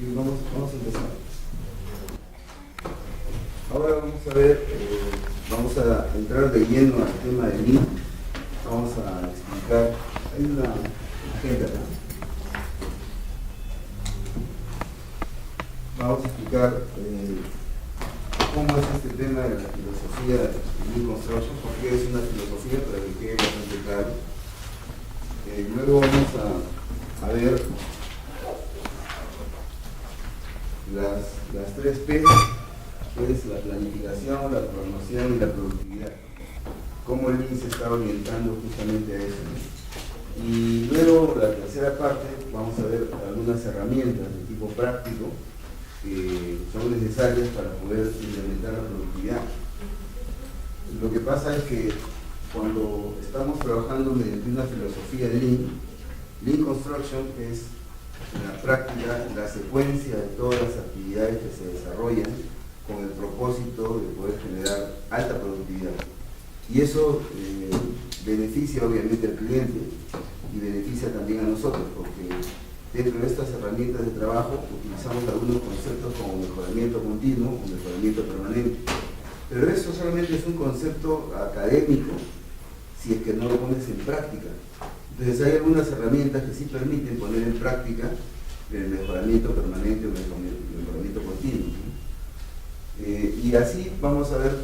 Y vamos a empezar. Ahora vamos a ver, vamos a entrar de lleno al tema del Lean. Vamos a explicar, hay una agenda acá. Vamos a explicar cómo es este tema de la filosofía de Lean Construction, porque es una filosofía para que quede bastante claro. Luego vamos a ver las tres P, que es la planificación, la programación y la productividad. Cómo el Lean se está orientando justamente a eso, ¿no? Y luego, la tercera parte, vamos a ver algunas herramientas de tipo práctico que son necesarias para poder implementar la productividad. Lo que pasa es que cuando estamos trabajando mediante una filosofía de Lean Construction es en la práctica la secuencia de todas las actividades que se desarrollan con el propósito de poder generar alta productividad. Y eso beneficia obviamente al cliente y beneficia también a nosotros, porque dentro de estas herramientas de trabajo utilizamos algunos conceptos como mejoramiento continuo o mejoramiento permanente. Pero eso solamente es un concepto académico si es que no lo pones en práctica. Entonces hay algunas herramientas que sí permiten poner en práctica el mejoramiento permanente o mejoramiento continuo, ¿sí? Y así vamos a ver,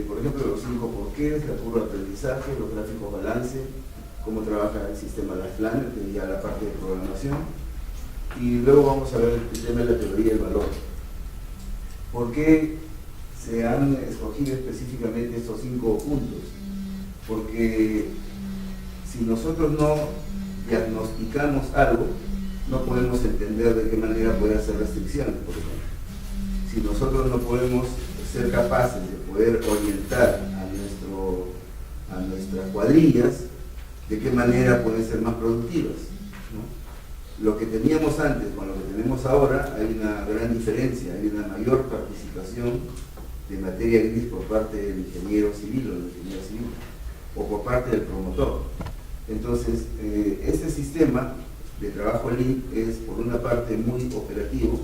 por ejemplo, los 5 porqués, la curva de aprendizaje, los gráficos balance, cómo trabaja el sistema Life Planner, que es ya la parte de programación, y luego vamos a ver el tema de la teoría del valor. ¿Por qué se han escogido específicamente estos 5 puntos? Porque si nosotros no diagnosticamos algo, no podemos entender de qué manera puede hacer restricciones, por ejemplo. Si nosotros no podemos ser capaces de poder orientar a nuestras cuadrillas, de qué manera pueden ser más productivas, ¿no? Lo que teníamos antes con lo que tenemos ahora, hay una gran diferencia, hay una mayor participación de materia gris por parte del ingeniero civil o del ingeniero civil, o por parte del promotor. Entonces, este sistema de trabajo Lean es por una parte muy operativo,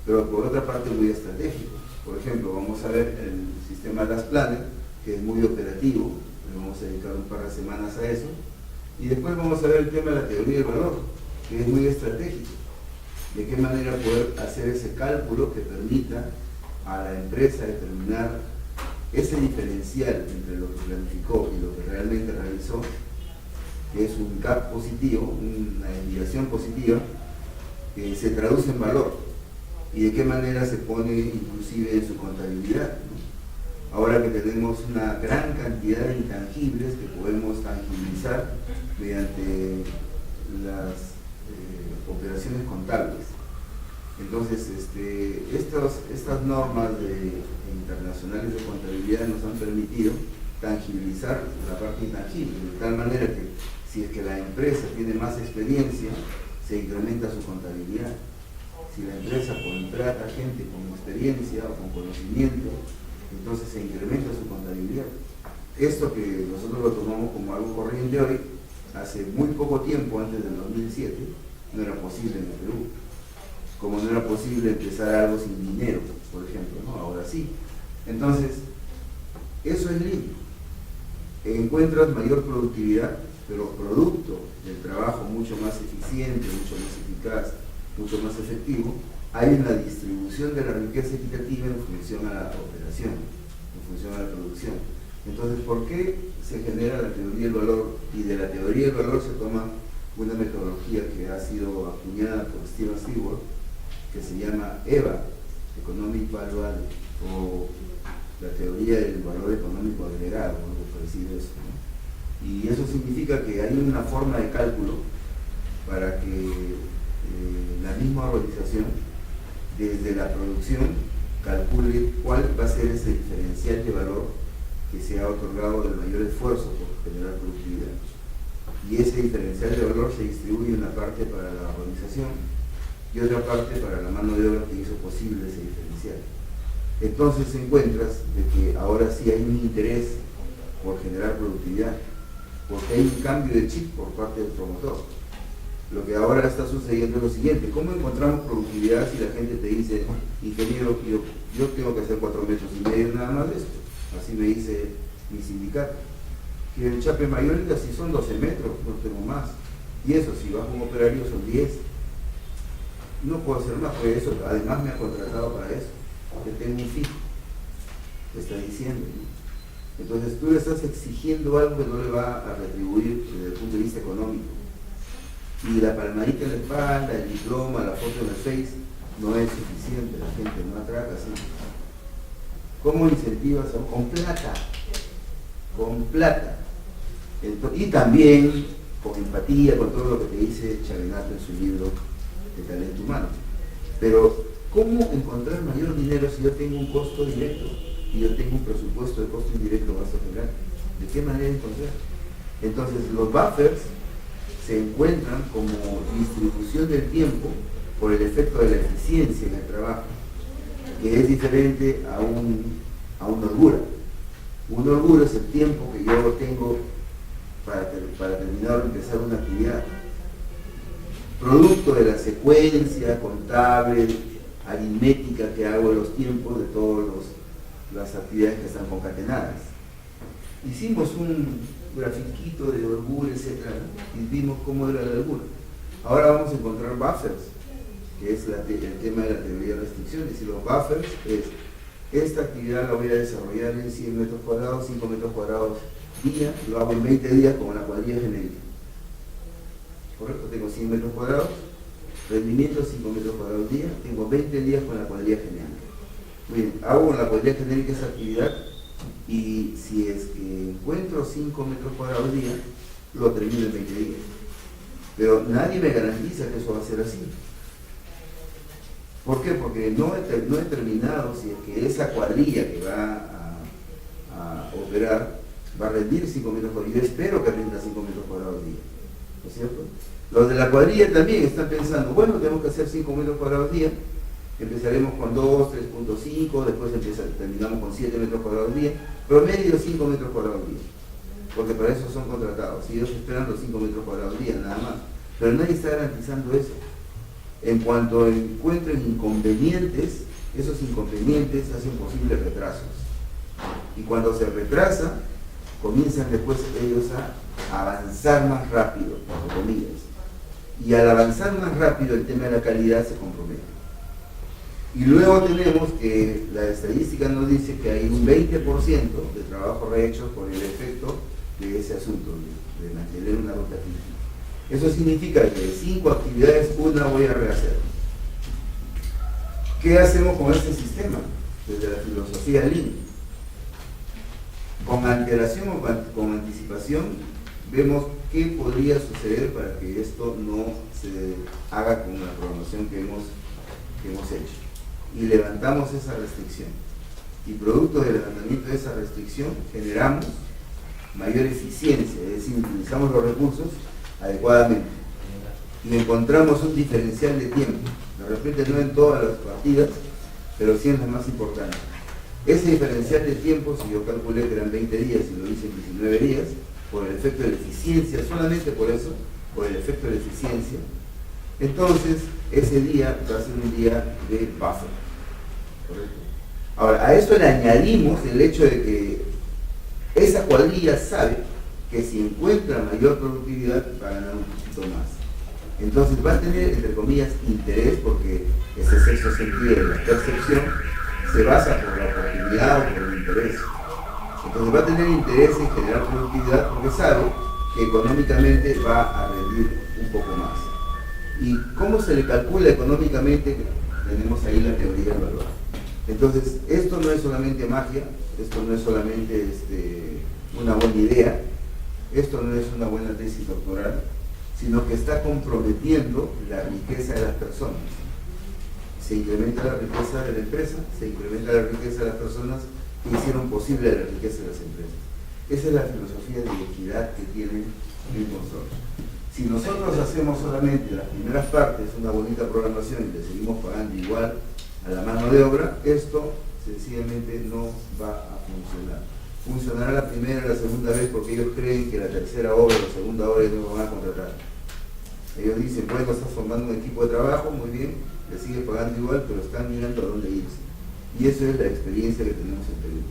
pero por otra parte muy estratégico. Por ejemplo, vamos a ver el sistema Life Planner, que es muy operativo, le vamos a dedicar un par de semanas a eso, y después vamos a ver el tema de la teoría del valor, que es muy estratégico. De qué manera poder hacer ese cálculo que permita a la empresa determinar ese diferencial entre lo que planificó y lo que realmente realizó, que es un gap positivo, una desviación positiva, que se traduce en valor, y de qué manera se pone inclusive en su contabilidad, ¿no? Ahora que tenemos una gran cantidad de intangibles que podemos tangibilizar mediante las operaciones contables. Entonces, estas normas internacionales de contabilidad nos han permitido tangibilizar la parte intangible, de tal manera que si es que la empresa tiene más experiencia, se incrementa su contabilidad. Si la empresa contrata gente con experiencia o con conocimiento, entonces se incrementa su contabilidad. Esto que nosotros lo tomamos como algo corriente hoy, hace muy poco tiempo, antes del 2007, no era posible en el Perú. Como no era posible empezar algo sin dinero, por ejemplo, ¿no? Ahora sí. Entonces, eso es Lean. Encuentras mayor productividad, pero producto del trabajo mucho más eficiente, mucho más eficaz, mucho más efectivo, hay una distribución de la riqueza equitativa en función a la operación, en función a la producción. Entonces, ¿por qué se genera la teoría del valor? Y de la teoría del valor se toma una metodología que ha sido acuñada por Steven Stewart, que se llama EVA, Economic Value Added, o la teoría del valor económico agregado, algo parecido a eso, ¿no? Y eso significa que hay una forma de cálculo para que la misma organización, desde la producción, calcule cuál va a ser ese diferencial de valor que se ha otorgado del mayor esfuerzo por generar productividad. Y ese diferencial de valor se distribuye una parte para la organización y otra parte para la mano de obra que hizo posible ese diferencial. Entonces encuentras de que ahora sí hay un interés por generar productividad, porque hay un cambio de chip por parte del promotor. Lo que ahora está sucediendo es lo siguiente: ¿cómo encontramos productividad si la gente te dice, ingeniero, yo tengo que hacer 4,5 metros nada más de esto? Así me dice mi sindicato. Y el Chape Mayor si son 12 metros, no tengo más. Y eso, si bajo un operario, son 10. No puedo hacer más, porque eso, además me ha contratado para eso, que tengo un fijo, te está diciendo, ¿no? Entonces tú le estás exigiendo algo que no le va a retribuir desde el punto de vista económico. Y la palmadita en la espalda, el diploma, la foto en el Face, no es suficiente, la gente no atraca así. ¿Cómo incentivas? Con plata. Con plata. Y también con empatía, con todo lo que te dice Chavenato en su libro de Talento Humano. Pero, ¿cómo encontrar mayor dinero si yo tengo un costo directo y yo tengo un presupuesto de costo indirecto gasto general? ¿De qué manera encontrar? Entonces, los buffers se encuentran como distribución del tiempo por el efecto de la eficiencia en el trabajo, que es diferente a una holgura. Una holgura es el tiempo que yo tengo para terminar o empezar una actividad, producto de la secuencia contable, aritmética que hago de los tiempos de todas las actividades que están concatenadas. Hicimos un grafiquito de holgura, etc., y vimos cómo era la holgura. Ahora vamos a encontrar buffers, que es el tema de la teoría de restricciones. Y los buffers es: esta actividad la voy a desarrollar en 100 metros cuadrados, 5 metros cuadrados día, lo hago en 20 días con la cuadrilla genérica. ¿Correcto? Tengo 100 metros cuadrados, rendimiento 5 metros cuadrados día, tengo 20 días con la cuadrilla genérica. Muy bien, hago con la cuadrilla genérica esa actividad, y si es que encuentro 5 metros cuadrados día, lo termino en 20 días. Pero nadie me garantiza que eso va a ser así. ¿Por qué? Porque no he terminado si es que esa cuadrilla que va a operar va a rendir 5 metros cuadrados. Yo espero que rinda 5 metros cuadrados día, ¿no es cierto? Los de la cuadrilla también están pensando, bueno, tenemos que hacer 5 metros cuadrados día, empezaremos con 2, 3.5, después terminamos con 7 metros cuadrados día, promedio 5 metros cuadrados día, porque para eso son contratados, y ellos esperan los 5 metros cuadrados día, nada más. Pero nadie está garantizando eso. En cuanto encuentren inconvenientes, esos inconvenientes hacen posibles retrasos. Y cuando se retrasa, comienzan después ellos a avanzar más rápido, entre comillas. Y al avanzar más rápido, el tema de la calidad se compromete. Y luego tenemos que la estadística nos dice que hay un 20% de trabajo rehecho por el efecto de ese asunto, de mantener una ruta crítica. Eso significa que de 5 actividades, una voy a rehacer. ¿Qué hacemos con este sistema? Desde la filosofía Lean. Con antelación o con anticipación, vemos qué podría suceder para que esto no se haga con la programación que hemos hecho. Y levantamos esa restricción. Y producto del levantamiento de esa restricción, generamos mayor eficiencia, es decir, utilizamos los recursos adecuadamente. Y encontramos un diferencial de tiempo. De repente no en todas las partidas, pero sí en las más importantes. Ese diferencial de tiempo, si yo calculé que eran 20 días y lo hice en 19 días, por el efecto de la eficiencia, solamente por eso, por el efecto de la eficiencia, entonces ese día va a ser un día de buffer. ¿Correcto? Ahora, a eso le añadimos el hecho de que esa cuadrilla sabe que si encuentra mayor productividad va a ganar un poquito más. Entonces va a tener, entre comillas, interés, porque ese sexto sentido de la percepción se basa por la oportunidad o por el interés. Entonces va a tener interés en generar productividad porque sabe que económicamente va a rendir un poco más. ¿Y cómo se le calcula económicamente? Tenemos ahí la teoría del valor. Entonces, esto no es solamente magia, esto no es solamente una buena idea, esto no es una buena tesis doctoral, sino que está comprometiendo la riqueza de las personas. Se incrementa la riqueza de la empresa, se incrementa la riqueza de las personas que hicieron posible la riqueza de las empresas. Esa es la filosofía de equidad que tiene el consorcio. Si nosotros hacemos solamente las primeras partes, una bonita programación, y le seguimos pagando igual a la mano de obra, esto sencillamente no va a funcionar. Funcionará la primera y la segunda vez porque ellos creen que la tercera obra o la segunda obra no van a contratar. Ellos dicen, bueno, estás formando un equipo de trabajo, muy bien, le sigue pagando igual, pero están mirando a dónde irse. Y eso es la experiencia que tenemos en Perú.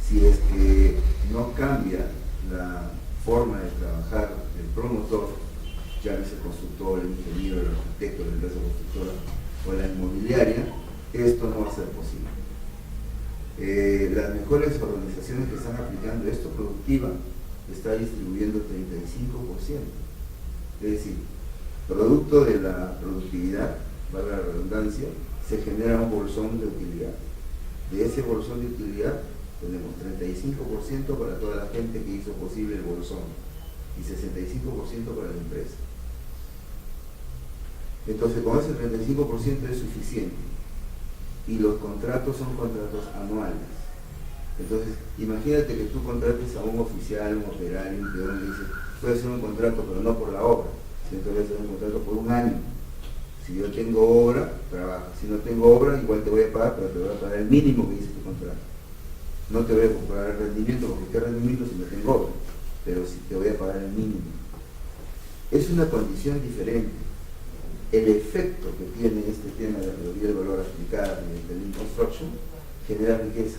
Si es que no cambia la forma de trabajar del promotor, llámese constructor, el ingeniero, el arquitecto, la empresa constructora o la inmobiliaria, esto no va a ser posible. Las mejores organizaciones que están aplicando esto productiva está distribuyendo el 35%. Es decir, producto de la productividad, para la redundancia, se genera un bolsón de utilidad. De ese bolsón de utilidad tenemos 35% para toda la gente que hizo posible el bolsón y 65% para la empresa. Entonces, con ese 35% es suficiente. Y los contratos son contratos anuales. Entonces, imagínate que tú contrates a un oficial, un operario, un peón, y le dices, puede hacer un contrato, pero no por la obra, sino que voy a hacer un contrato por un año. Si yo tengo obra, trabaja. Si no tengo obra, igual te voy a pagar, pero te voy a pagar el mínimo que dice tu contrato. No te voy a pagar el rendimiento, porque qué rendimiento si no tengo obra, pero sí te voy a pagar el mínimo. Es una condición diferente. El efecto que tiene este tema de la teoría del valor aplicada del Lean Construction genera riqueza.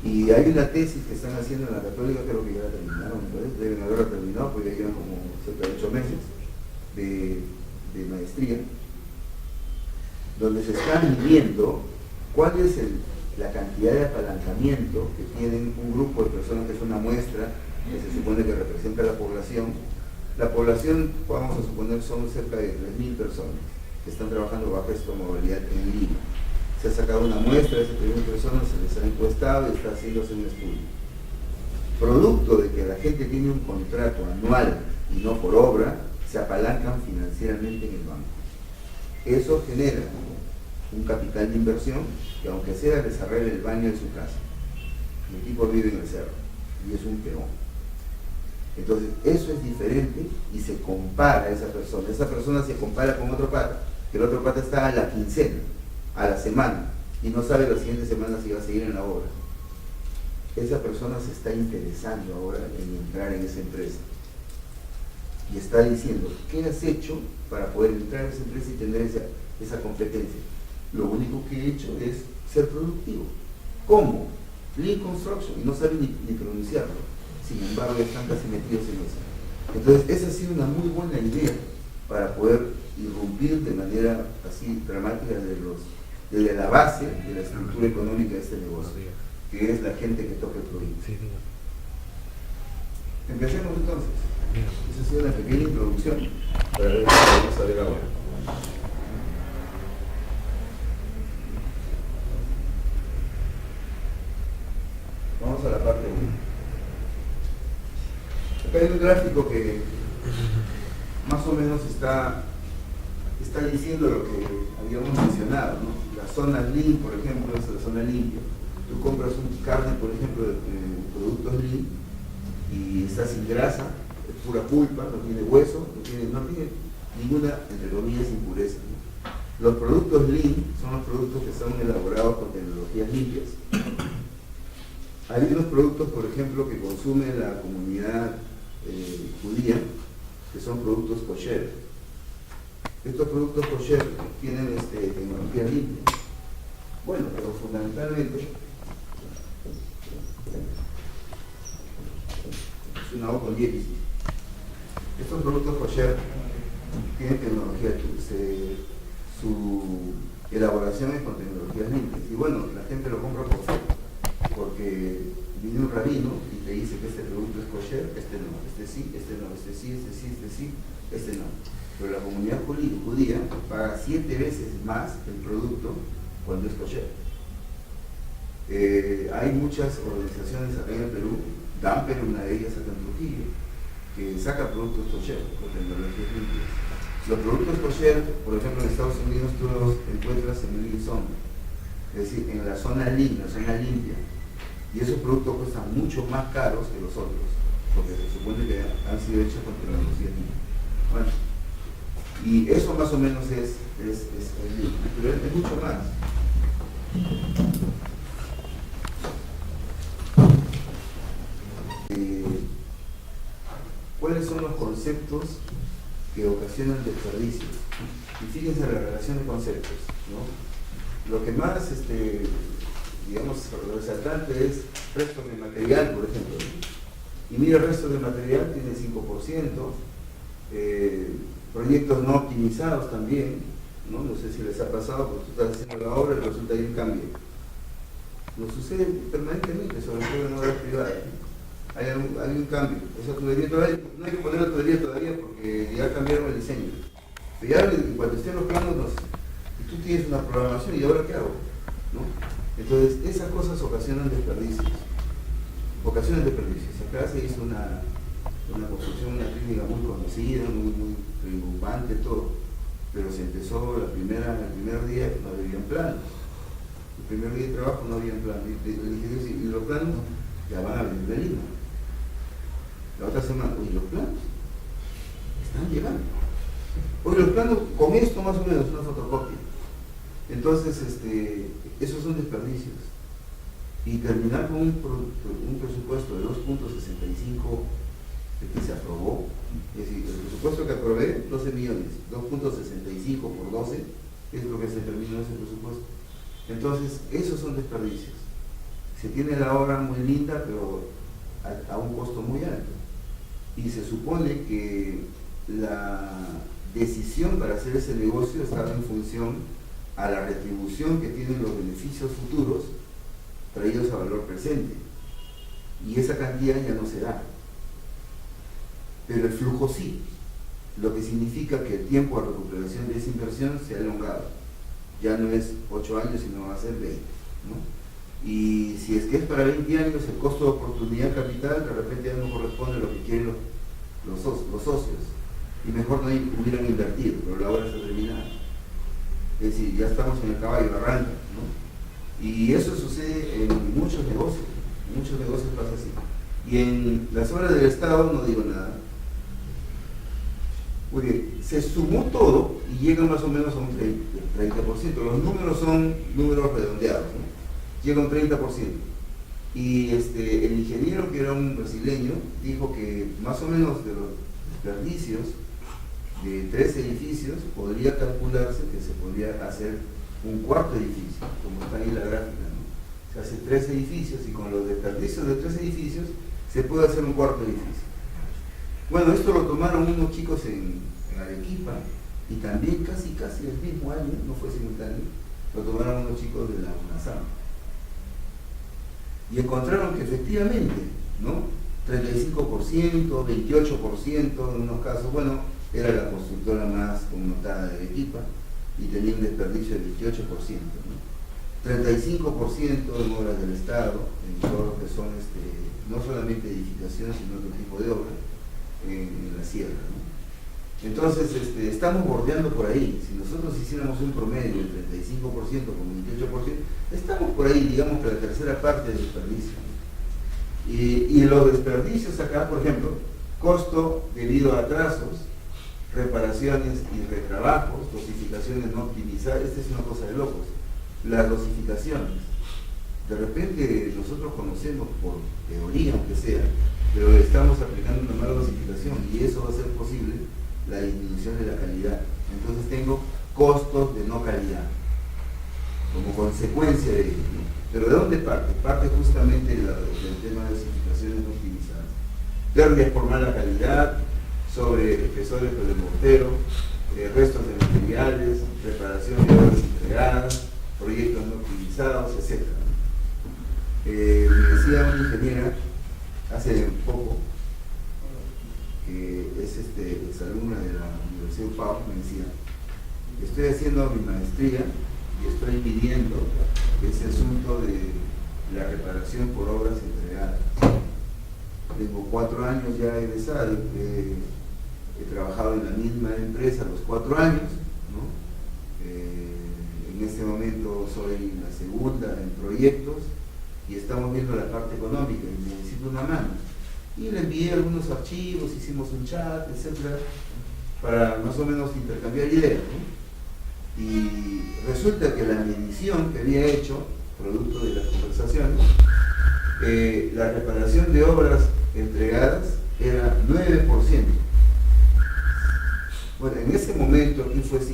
Y hay una tesis que están haciendo en la Católica, creo que ya la terminaron, ¿no? Deben haberla terminado porque ya llevan como cerca de 8 meses de maestría, donde se está midiendo cuál es la cantidad de apalancamiento que tienen un grupo de personas, que es una muestra que se supone que representa a la población. La población, vamos a suponer, son cerca de 3.000 personas que están trabajando bajo esta modalidad en Lima. Se ha sacado una muestra de esas 3.000 personas, se les ha encuestado y está haciéndose un estudio. Producto de que la gente tiene un contrato anual y no por obra, se apalancan financieramente en el banco. Eso genera un capital de inversión que, aunque sea, les arregle el baño de su casa. El tipo vive en el cerro y es un peón. Entonces, eso es diferente y se compara a esa persona. Esa persona se compara con otro pata, que el otro pata está a la quincena, a la semana, y no sabe la siguiente semana si va a seguir en la obra. Esa persona se está interesando ahora en entrar en esa empresa. Y está diciendo, ¿qué has hecho para poder entrar en esa empresa y tener esa competencia? Lo único que he hecho es ser productivo. ¿Cómo? Lean Construction, y no saben ni pronunciarlo. Sin embargo, están casi metidos en eso. Entonces, esa ha sido una muy buena idea para poder irrumpir de manera así dramática desde la base de la estructura económica de este negocio, que es la gente que toca el producto. Empecemos entonces. Esa ha sido una pequeña introducción para ver lo que vamos a ver ahora. Vamos a la parte 1. Acá hay un gráfico que más o menos está diciendo lo que habíamos mencionado, ¿no? La zona Lean, por ejemplo, es la zona limpia. Tú compras un carne, por ejemplo, de productos Lean y está sin grasa, es pura pulpa, no tiene hueso, no tiene ninguna, entre comillas, impureza, ¿no? Los productos Lean son los productos que son elaborados con tecnologías limpias. Hay unos productos, por ejemplo, que consume la comunidad judía, que son productos kosher. Estos productos kosher tienen tecnología limpia. Bueno, pero fundamentalmente es una O con diéresis. Estos productos kosher tienen tecnología, su elaboración es con tecnologías limpias. Y bueno, la gente lo compra porque viene un rabino y te dice que este producto es kosher, este no, este sí, este no, este sí, este sí, este sí, este no. Pero la comunidad judía paga 7 veces más el producto cuando es kosher. Hay muchas organizaciones acá en el Perú, Damper, una de ellas acá en Trujillo, que saca productos kosher con tecnologías limpias. Los productos kosher, por ejemplo, en Estados Unidos tú los encuentras en Lean Zone, es decir, en la zona Lean, la zona limpia. Y esos productos cuestan mucho más caros que los otros, porque se supone que han sido hechos con tecnología limpia. Bueno, y eso más o menos es Lean, pero es mucho más. ¿Cuáles son los conceptos que ocasionan desperdicios. Y fíjense la relación de conceptos, ¿no? Lo que más, digamos, resaltante es restos de material, por ejemplo, ¿no? Y mira, el resto de material tiene 5%, proyectos no optimizados también, ¿no? No sé si les ha pasado, porque tú estás haciendo la obra y resulta que hay un cambio. Nos sucede permanentemente, sobre todo en obras privadas, ¿no? Hay un cambio. Esa tubería todavía, no hay que poner la tubería todavía porque ya cambiaron el diseño. Pero ya cuando estén los planos, y tú tienes una programación, ¿y ahora qué hago? ¿No? Entonces, esas cosas ocasionan desperdicios. Ocasionan desperdicios. Acá se hizo una construcción, una técnica muy conocida, muy preocupante, todo. Pero se empezó el primer día, no había planos. El primer día de trabajo no había planos. Y los planos ya van a venir de Lima. La otra semana, oye, los planos están llegando. Oye, los planos con esto más o menos, una fotocopia. Entonces, esos son desperdicios. Y terminar con un presupuesto de 2.65 que se aprobó, es decir, el presupuesto que aprobé, 12 millones, 2.65 por 12, es lo que se terminó ese presupuesto. Entonces, esos son desperdicios. Se tiene la obra muy linda, pero a un costo muy alto. Y se supone que la decisión para hacer ese negocio estaba en función a la retribución que tienen los beneficios futuros traídos a valor presente. Y esa cantidad ya no se da. Pero el flujo sí, lo que significa que el tiempo de recuperación de esa inversión se ha elongado. Ya no es 8 años, sino va a ser 20, ¿no? Y si es que es para 20 años, el costo de oportunidad capital de repente ya no corresponde a lo que quieren los socios. Y mejor no hubieran invertido, pero la obra está terminada. Es decir, ya estamos en el caballo, arranca, ¿no? Y eso sucede en muchos negocios pasa así. Y en las obras del Estado no digo nada. Porque se sumó todo y llega más o menos a un 30%. Los números son números redondeados, ¿no? Llega a un 30%. Y el ingeniero, que era un brasileño, dijo que más o menos de los desperdicios de 3 edificios podría calcularse que se podría hacer un cuarto edificio, como está ahí la gráfica, ¿no? Se hace 3 edificios y con los desperdicios de 3 edificios se puede hacer un cuarto edificio. Bueno, esto lo tomaron unos chicos en Arequipa y también casi el mismo año, no fue simultáneo, lo tomaron unos chicos de la UNASAM. Y encontraron que efectivamente, ¿no? 35%, 28% en unos casos, bueno, era la constructora más connotada de Arequipa y tenía un desperdicio del 28%, ¿no? 35% en obras del Estado, en todo lo que son no solamente edificaciones, sino otro tipo de obras, en la sierra, ¿no? Entonces, estamos bordeando por ahí. Si nosotros hiciéramos un promedio del 35% con 28%, estamos por ahí, digamos que la tercera parte del desperdicio. Y los desperdicios acá, por ejemplo, costo debido a atrasos, reparaciones y retrabajos, dosificaciones no optimizadas. Esta es una cosa de locos. Las dosificaciones. De repente nosotros conocemos por teoría, aunque sea, pero estamos aplicando una mala dosificación y eso va a ser posible la disminución de la calidad. Entonces tengo costos de no calidad como consecuencia de ello, ¿no? Pero ¿de dónde parte? Parte justamente del tema de dosificaciones no optimizadas. Pérdidas por mala calidad, sobre espesores por el mortero, restos de materiales, reparación de obras entregadas, proyectos no optimizados, etc. Me decía una ingeniera hace poco, que es exalumna de la Universidad de UPAO, me decía: estoy haciendo mi maestría y estoy midiendo ese asunto de la reparación por obras entregadas. Tengo 4 años ya egresado, he trabajado en la misma empresa los 4 años, ¿no? En este momento soy la segunda en proyectos y estamos viendo la parte económica y necesito una mano. Y le envié algunos archivos, hicimos un chat, etcétera, para más o menos intercambiar ideas, ¿no? Y resulta que la medición que había hecho, producto de las conversaciones, la reparación de obras entregadas era 9%. Bueno, en ese momento aquí fue 5%,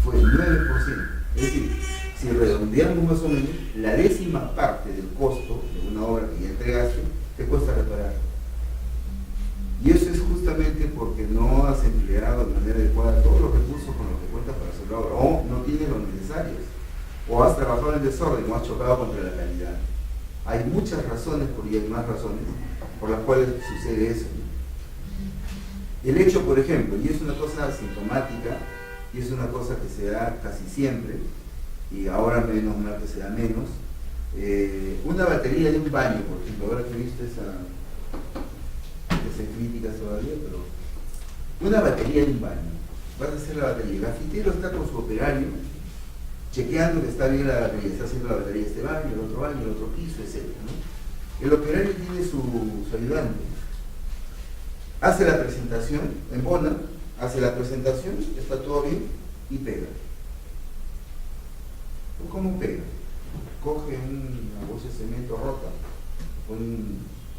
fue 9%. Es decir, si redondeamos más o menos, la décima parte del costo de una obra que ya entregaste, te cuesta reparar. Y eso es justamente porque no has empleado de manera adecuada todos los recursos con los que cuentas para hacer la obra, o no tienes los necesarios, o has trabajado en desorden, o has chocado contra la calidad. Hay muchas razones, y hay más razones, por las cuales sucede eso. El hecho, por ejemplo, y es una cosa sintomática, y es una cosa que se da casi siempre, y ahora menos mal que se da menos, una batería de un baño, por ejemplo, ahora que viste que se critica todavía, pero una batería de un baño, vas a hacer la batería, el gafitero está con su operario, chequeando que está bien la batería, está haciendo la batería de este baño, el otro piso, etc., ¿no? El operario tiene su ayudante, hace la presentación, embona, hace la presentación, está todo bien y pega. ¿Cómo pega? Coge una bolsa de cemento rota, pone un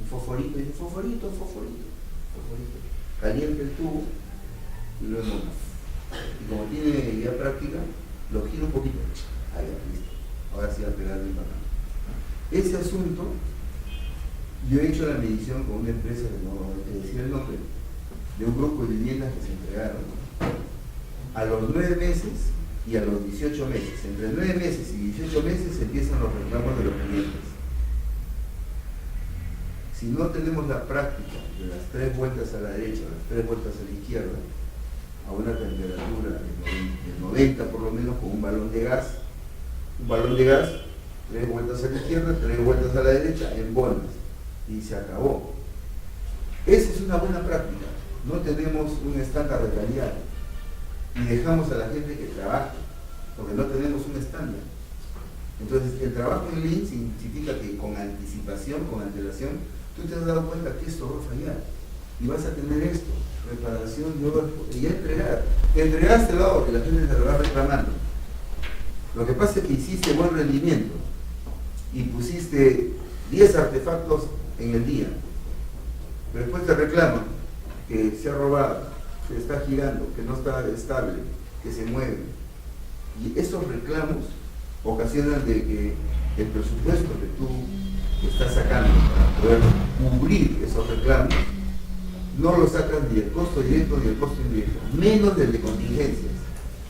fosforito, y fosforito, calienta el tubo y lo embona. Y como tiene ya práctica, lo gira un poquito. Ahí está, listo. Ahora sí va a pegar bien bacán. Ese asunto, yo he hecho la medición con una empresa, que no voy a decir el nombre, de un grupo de viviendas que se entregaron. A los 9 meses y a los 18 meses, entre 9 meses y 18 meses empiezan los reclamos de los clientes. Si no tenemos la práctica de las 3 vueltas a la derecha, las 3 vueltas a la izquierda, a una temperatura de 90 por lo menos, con un balón de gas, 3 vueltas a la izquierda, 3 vueltas a la derecha, en bolas, y se acabó. Esa es una buena práctica. No tenemos un estándar de calidad y dejamos a la gente que trabaje, porque no tenemos un estándar. Entonces, el trabajo en Lean significa que con anticipación, con antelación, tú te has dado cuenta que esto va a fallar y vas a tener esto, reparación de obras, y ya entregaste la obra, que la gente se lo va reclamando. Lo que pasa es que hiciste buen rendimiento y pusiste 10 artefactos en el día, pero después te reclaman que se ha robado, que está girando, que no está estable, que se mueve. Y esos reclamos ocasionan de que el presupuesto que tú estás sacando para poder cubrir esos reclamos no lo sacas ni el costo directo ni el costo indirecto, menos del de contingencias.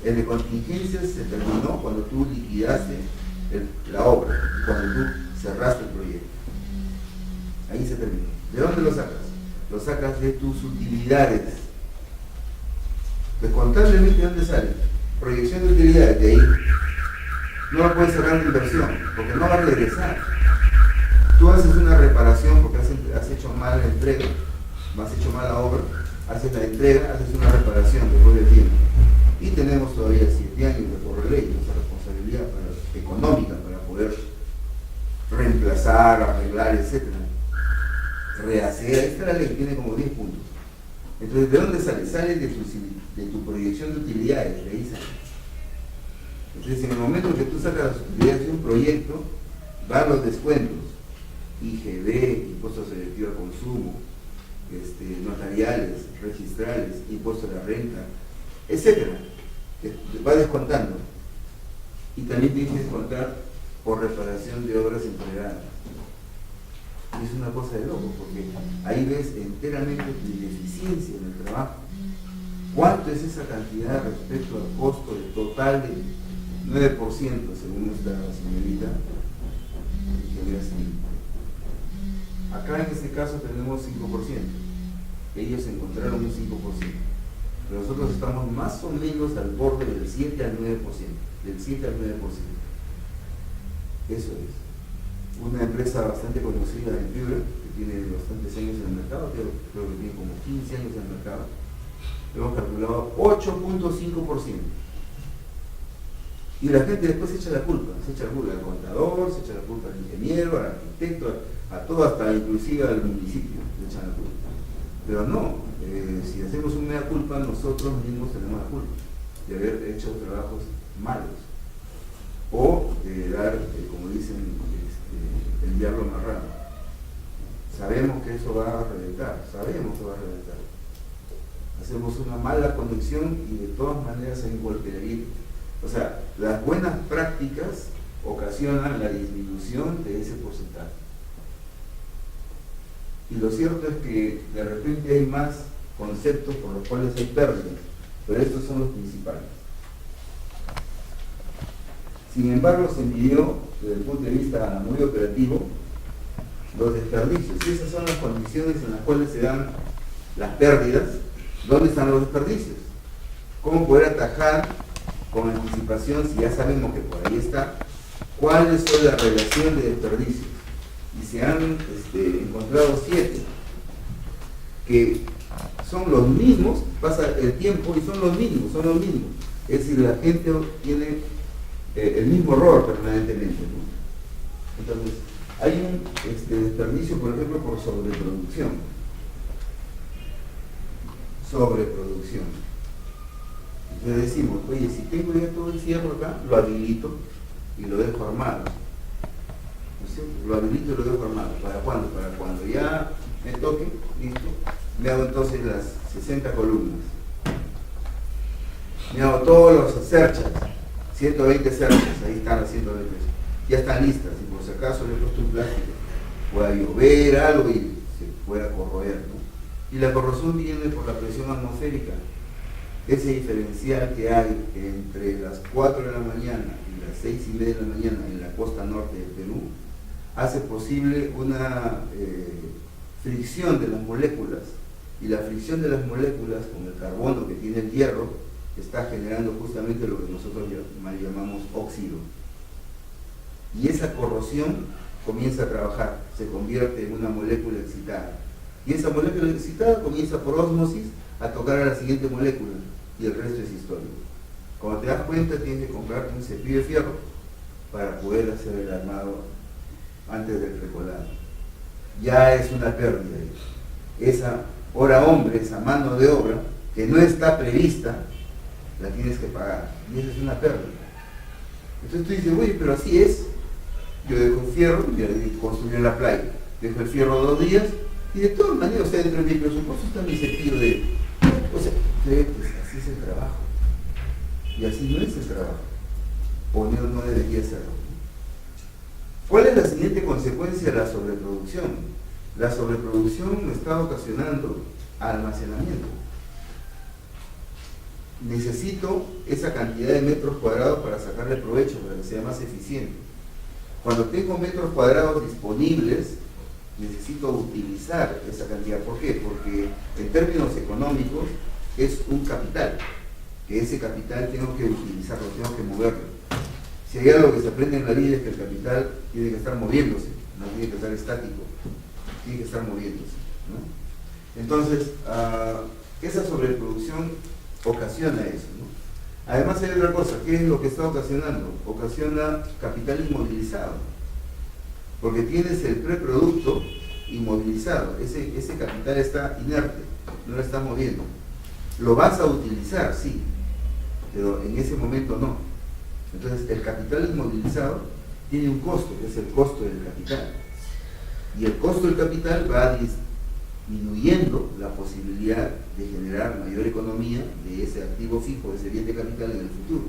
El de contingencias se terminó cuando tú liquidaste la obra, cuando tú cerraste el proyecto. Ahí se terminó. ¿De dónde lo sacas? Lo sacas de tus utilidades. Descontablemente, ¿de dónde sale? Proyección de utilidades, de ahí. No la puedes cerrar de inversión, porque no va a regresar. Tú haces una reparación porque has hecho mal la entrega, has hecho mal la obra, haces la entrega, haces una reparación después de tiempo. Y tenemos todavía 7 años de por ley, nuestra responsabilidad económica para poder reemplazar, arreglar, etc. Rehacer, esta la ley tiene como 10 puntos. Entonces, ¿de dónde sale? Sale de tu proyección de utilidades, de ahí sale. Entonces, en el momento que tú sacas las utilidades de un proyecto, van los descuentos, IGB, impuestos selectivos al consumo, notariales, registrales, impuestos de la renta, etcétera, que va descontando. Y también tienes que descontar por reparación de obras entregadas. Y es una cosa de loco, porque ahí ves enteramente tu ineficiencia en el trabajo. ¿Cuánto es esa cantidad respecto al costo del total de 9%, según esta señorita ingeniera civil? Acá en este caso tenemos 5%. Ellos encontraron un 5%. Pero nosotros estamos más o menos al borde del 7 al 9%. Del 7 al 9%. Eso es. Una empresa bastante conocida en Piura, que tiene bastantes años en el mercado, creo que tiene como 15 años en el mercado, hemos calculado 8.5%. Y la gente después se echa la culpa al contador, se echa la culpa al ingeniero, al arquitecto, a todo, hasta inclusive al municipio, le echan la culpa. Pero no, si hacemos un mea culpa, nosotros mismos tenemos la culpa de haber hecho trabajos malos, o de dar, como dicen, el diablo amarrado. Sabemos que eso va a reventar, Hacemos una mala conexión y de todas maneras hay un golpe de viento. O sea, las buenas prácticas ocasionan la disminución de ese porcentaje. Y lo cierto es que de repente hay más conceptos por los cuales hay pérdidas, pero estos son los principales. Sin embargo, se midió desde el punto de vista muy operativo los desperdicios, y esas son las condiciones en las cuales se dan las pérdidas. ¿Dónde están los desperdicios? ¿Cómo poder atajar con anticipación, si ya sabemos que por ahí está, cuáles son las relaciones de desperdicios? Y se han encontrado 7 que son los mismos, pasa el tiempo y son los mínimos, es decir, la gente tiene el mismo error permanentemente, ¿no? Entonces, hay un desperdicio, por ejemplo, por sobreproducción. Entonces decimos, oye, si tengo ya todo el fierro acá, lo habilito y lo dejo armado. ¿No es cierto? Lo habilito y lo dejo armado. ¿Para cuándo? Para cuando ya me toque, listo, me hago entonces las 60 columnas. Me hago todos los cerchas, 120 cerchas, ahí están las 120. Ya están listas, y por si acaso le he puesto un plástico, pueda llover algo y se pueda corroer, ¿no? Y la corrosión viene por la presión atmosférica. Ese diferencial que hay entre las 4 de la mañana y las 6:30 de la mañana en la costa norte del Perú hace posible una fricción de las moléculas, y la fricción de las moléculas con el carbono que tiene el hierro está generando justamente lo que nosotros llamamos óxido, y esa corrosión comienza a trabajar, se convierte en una molécula excitada, y esa molécula excitada comienza por ósmosis a tocar a la siguiente molécula, y el resto es historia. Cuando te das cuenta, tienes que comprarte un cepillo de fierro para poder hacer el armado antes del recolado. Ya es una pérdida. Esa hora hombre, esa mano de obra que no está prevista, la tienes que pagar, y esa es una pérdida. Entonces tú dices, oye, pero así es. Yo dejo el fierro, y construyo en la playa, dejo el fierro 2 días, y de todas maneras, o sea, dentro de mi presupuesto está mi cepillo de... O sea, pues así es el trabajo. Y así no es el trabajo. O no debería ser. ¿Cuál es la siguiente consecuencia de la sobreproducción? La sobreproducción está ocasionando almacenamiento. Necesito esa cantidad de metros cuadrados para sacarle provecho, para que sea más eficiente. Cuando tengo metros cuadrados disponibles, necesito utilizar esa cantidad. ¿Por qué? Porque en términos económicos es un capital, que ese capital tengo que utilizarlo, tengo que moverlo. Si hay algo que se aprende en la vida es que el capital tiene que estar moviéndose, no tiene que estar estático, tiene que estar moviéndose, ¿no? Entonces, esa sobreproducción ocasiona eso, ¿no? Además hay otra cosa, ¿qué es lo que está ocasionando? Ocasiona capital inmovilizado, porque tienes el preproducto inmovilizado, ese capital está inerte, no lo estás moviendo. Lo vas a utilizar, sí, pero en ese momento no. Entonces el capital inmovilizado tiene un costo, que es el costo del capital. Y el costo del capital va disminuyendo la posibilidad de generar mayor economía de ese activo fijo, de ese bien de capital en el futuro.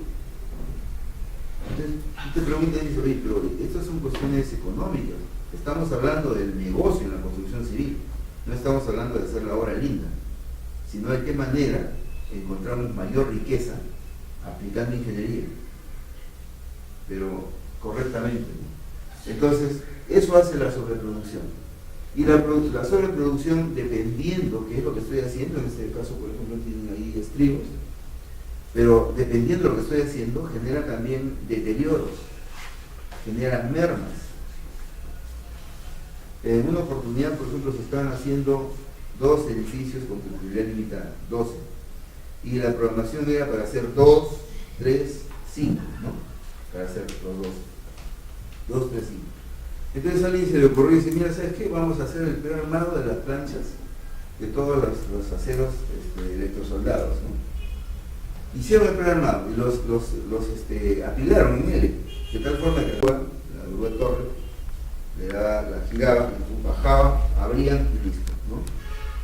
Entonces, tú te preguntas y dices, oye, pero estas son cuestiones económicas. Estamos hablando del negocio en la construcción civil, no estamos hablando de hacer la obra linda, sino de qué manera encontramos mayor riqueza aplicando ingeniería, pero correctamente, ¿no? Entonces, eso hace la sobreproducción. Y la sobreproducción, dependiendo qué es lo que estoy haciendo, en este caso, por ejemplo, tienen ahí estribos, pero dependiendo de lo que estoy haciendo, genera también deterioros, genera mermas. En una oportunidad, por ejemplo, se estaban haciendo 2 edificios con titularidad limitada, 12. Y la programación era para hacer 2, 3, 5, ¿no? Para hacer los 2, 3, 5. Entonces a alguien se le ocurrió y dice, mira, ¿sabes qué? Vamos a hacer el prearmado de las planchas de todos los aceros electrosoldados, ¿no? Hicieron el prearmado y los apilaron en él, de tal forma que la grúa torre la giraba, bajaba, abrían y listo, ¿no?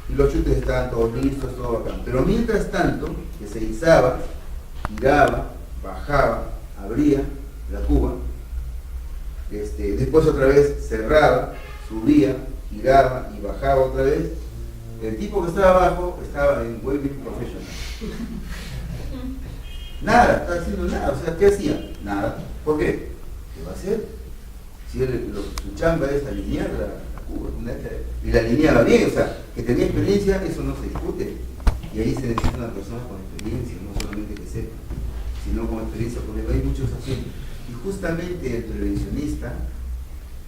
y los chutes estaban todos listos, todo bacán. Pero mientras tanto, que se izaba, giraba, bajaba, abría la cuba, después otra vez cerraba, subía, giraba y bajaba otra vez, el tipo que estaba abajo estaba en welding professional. Nada, estaba haciendo nada. O sea, ¿qué hacía? Nada. ¿Por qué? ¿Qué va a hacer? Si su chamba es alinear la cuba, y la alineaba bien, o sea, que tenía experiencia, eso no se discute. Y ahí se necesita una persona con experiencia, no solamente que sepa, sino con experiencia, porque hay muchos haciendo. Y justamente el prevencionista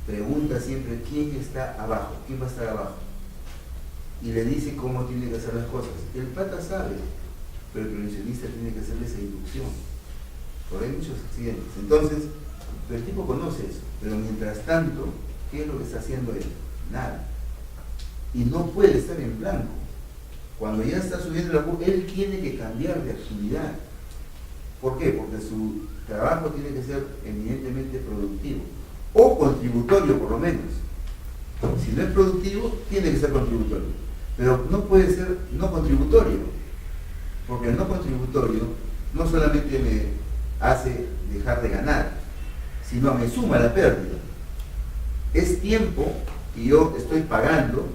pregunta siempre quién está abajo, quién va a estar abajo. Y le dice cómo tiene que hacer las cosas. El pata sabe, pero el prevencionista tiene que hacerle esa inducción. Por ahí hay muchos accidentes. Entonces, el tipo conoce eso, pero mientras tanto, ¿qué es lo que está haciendo él? Nada. Y no puede estar en blanco. Cuando ya está subiendo la cuba, él tiene que cambiar de actividad. ¿Por qué? Porque su trabajo tiene que ser eminentemente productivo o contributorio, por lo menos. Si no es productivo, tiene que ser contributorio, pero no puede ser no contributorio, porque el no contributorio no solamente me hace dejar de ganar, sino me suma la pérdida. Es tiempo que yo estoy pagando,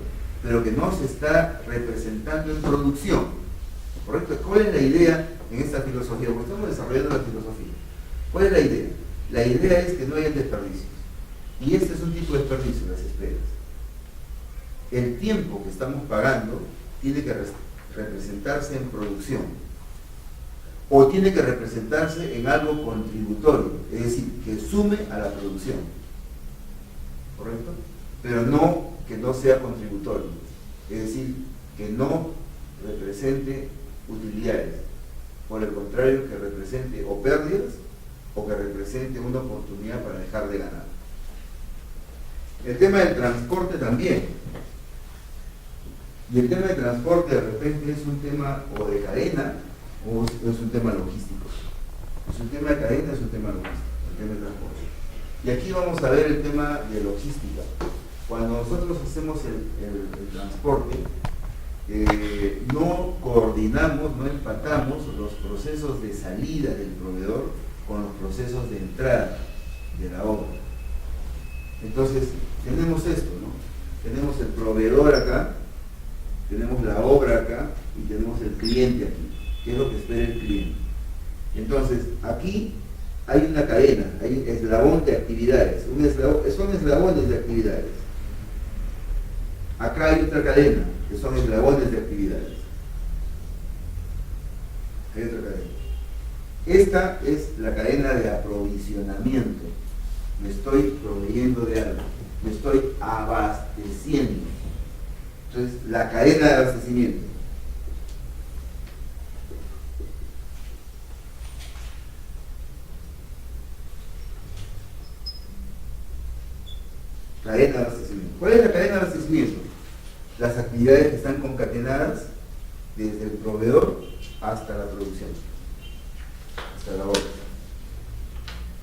pero que no se está representando en producción. ¿Correcto? ¿Cuál es la idea en esta filosofía? Porque estamos desarrollando la filosofía. ¿Cuál es la idea? La idea es que no haya desperdicios. Y este es un tipo de desperdicio, las esperas. El tiempo que estamos pagando tiene que representarse en producción. O tiene que representarse en algo contributorio, es decir, que sume a la producción. ¿Correcto? Pero no que no sea contributorio, es decir, que no represente utilidades, por el contrario, que represente o pérdidas o que represente una oportunidad para dejar de ganar. El tema del transporte también. Y el tema del transporte de repente es un tema o de cadena o es un tema logístico. Es un tema de cadena, es un tema logístico, el tema de transporte. Y aquí vamos a ver el tema de logística. Cuando nosotros hacemos el transporte, no coordinamos, no empatamos los procesos de salida del proveedor con los procesos de entrada de la obra. Entonces, tenemos esto, ¿no? Tenemos el proveedor acá, tenemos la obra acá y tenemos el cliente aquí. ¿Qué es lo que espera el cliente? Entonces, aquí hay una cadena, hay un eslabón de actividades, son eslabones de actividades. Acá hay otra cadena, que son eslabones de actividades. Hay otra cadena. Esta es la cadena de aprovisionamiento. Me estoy proveyendo de algo, me estoy abasteciendo. Entonces, la cadena de abastecimiento. Cadena de abastecimiento. ¿Cuál es la cadena de abastecimiento? Las actividades que están concatenadas desde el proveedor hasta la producción, hasta la obra.